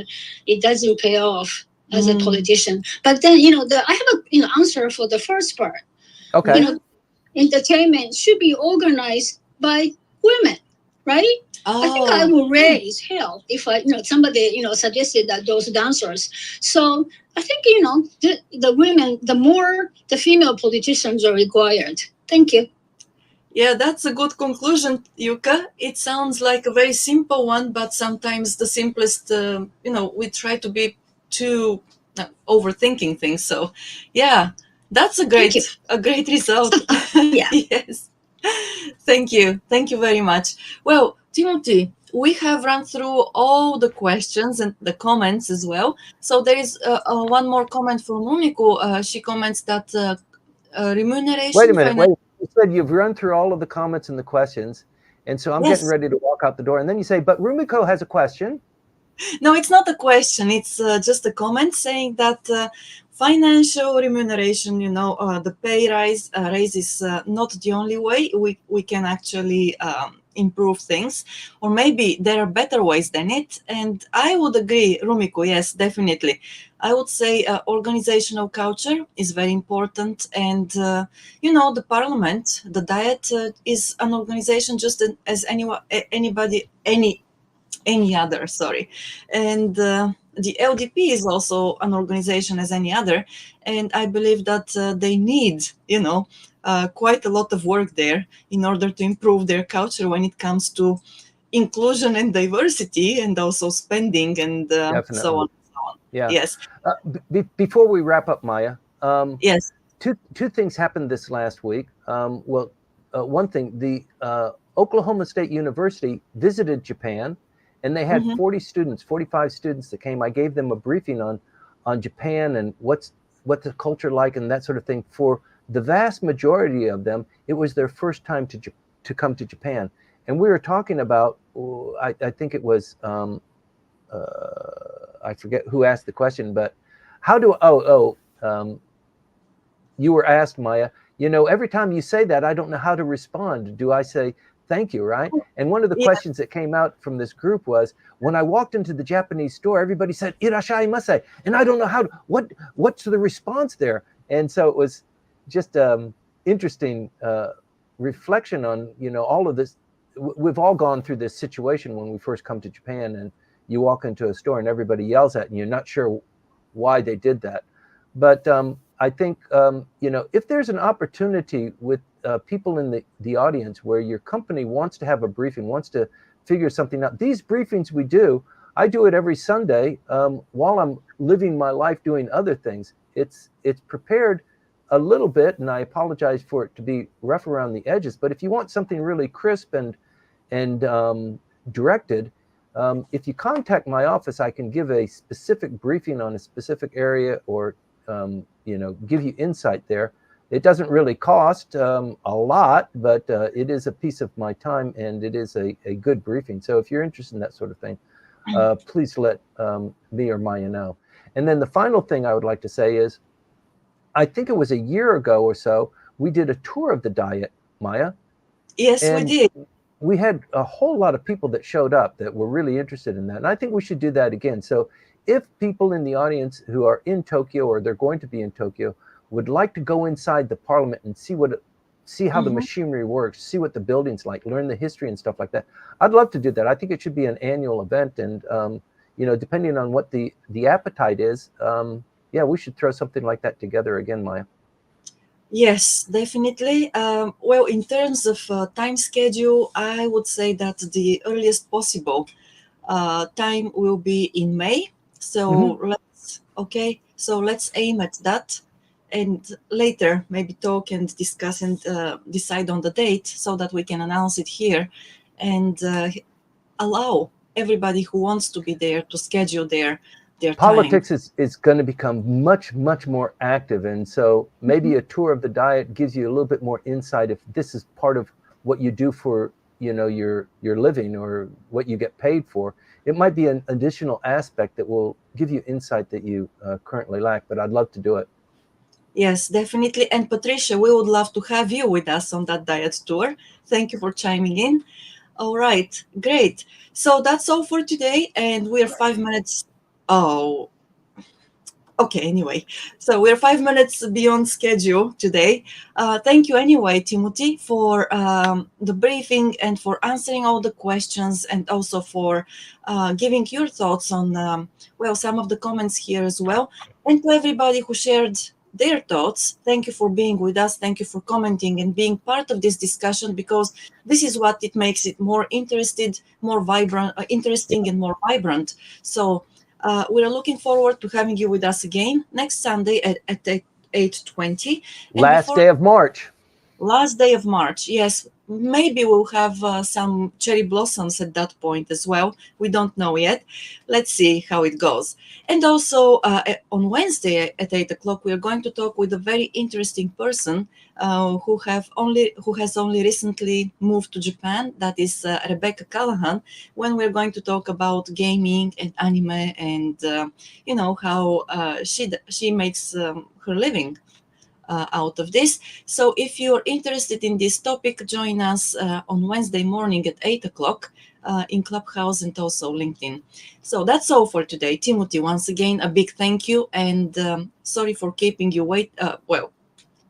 it doesn't pay off as a politician. But then I have a answer for the first part. Okay. Entertainment should be organized by women, right? Oh. I think I will raise hell if somebody suggested that those dancers. So I think the women, the more the female politicians are required. Thank you. Yeah, that's a good conclusion, Yuka. It sounds like a very simple one, but sometimes the simplest, we try to be too overthinking things. So, yeah, that's a great result. Yeah. Yes. Thank you very much. Well, Timothy, we have run through all the questions and the comments as well. So there is one more comment from Rumiko. She comments that remuneration. Wait a minute. You said you've run through all of the comments and the questions, and so I'm Yes. getting ready to walk out the door, and then you say, "But Rumiko has a question." No, it's not a question. It's just a comment saying that financial remuneration, the pay raise is not the only way we can actually improve things, or maybe there are better ways than it. And I would agree, Rumiko. Yes, definitely. I would say organizational culture is very important, and the parliament, the Diet is an organization just as any other, sorry. And the LDP is also an organization as any other, and I believe that they need quite a lot of work there in order to improve their culture when it comes to inclusion and diversity, and also spending, and Definitely. so on. Yeah. Yes. Before we wrap up, Maya, Yes. two things happened this last week. One thing, the Oklahoma State University visited Japan, and they had 40 students, 45 students that came. I gave them a briefing on Japan and what's the culture like and that sort of thing. For the vast majority of them, it was their first time to come to Japan. And we were talking about, I think it was, I forget who asked the question, but you were asked, Maya, every time you say that, I don't know how to respond. Do I say thank you, right? And one of the questions that came out from this group was, when I walked into the Japanese store, everybody said irashaimase, and I don't know what's the response there. And so it was just interesting reflection on all of this. We've all gone through this situation when we first come to Japan, and you walk into a store and everybody yells at you. You're not sure why they did that, but I think if there's an opportunity with people in the audience where your company wants to have a briefing, wants to figure something out. These briefings I do it every Sunday while I'm living my life doing other things. It's prepared a little bit, and I apologize for it to be rough around the edges. But if you want something really crisp and directed, if you contact my office, I can give a specific briefing on a specific area, or give you insight there. It doesn't really cost a lot, but it is a piece of my time, and it is a good briefing. So if you're interested in that sort of thing, please let me or Maya know. And then the final thing I would like to say is, I think it was a year ago or so, we did a tour of the Diet, Maya. Yes, we did. We had a whole lot of people that showed up that were really interested in that. And I think we should do that again. So if people in the audience who are in Tokyo, or they're going to be in Tokyo, would like to go inside the parliament and see how the machinery works, see what the building's like, learn the history and stuff like that, I'd love to do that. I think it should be an annual event. And, depending on what the appetite is, we should throw something like that together again, Maya. Yes, definitely. Well, in terms of time schedule, I would say that the earliest possible time will be in May. So let's aim at that, and later maybe talk and discuss and decide on the date so that we can announce it here, and allow everybody who wants to be there to schedule their Politics time. is going to become much, much more active. And so maybe a tour of the Diet gives you a little bit more insight if this is part of what you do for, your living, or what you get paid for. It might be an additional aspect that will give you insight that you currently lack, but I'd love to do it. Yes, definitely. And Patricia, we would love to have you with us on that Diet tour. Thank you for chiming in. All right, great. So that's all for today, and we're 5 minutes. Oh, okay. Anyway, so we're 5 minutes beyond schedule today. Thank you anyway, Timothy, for the briefing and for answering all the questions, and also for giving your thoughts on, some of the comments here as well. And to everybody who shared their thoughts, thank you for being with us. Thank you for commenting and being part of this discussion, because this is what it makes it more interesting and more vibrant. So we're looking forward to having you with us again next Sunday at 8:20. Last day of March. Last day of March, yes. maybe we'll have some cherry blossoms at that point as well. We don't know yet. Let's see how it goes. And also on Wednesday at 8 o'clock, we are going to talk with a very interesting person who has only recently moved to Japan. That is Rebecca Callahan, when we're going to talk about gaming and anime and how she makes her living out of this. So if you're interested in this topic, join us on Wednesday morning at 8 o'clock in Clubhouse and also LinkedIn. So that's all for today. Timothy, once again, a big thank you, and sorry for keeping you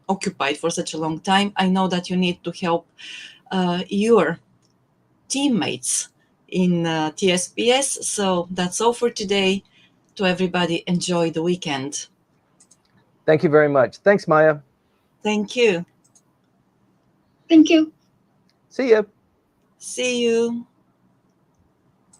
occupied for such a long time. I know that you need to help your teammates in TSPS. So that's all for today. To everybody, enjoy the weekend. Thank you very much. Thanks, Maya. Thank you. Thank you. See you. See you.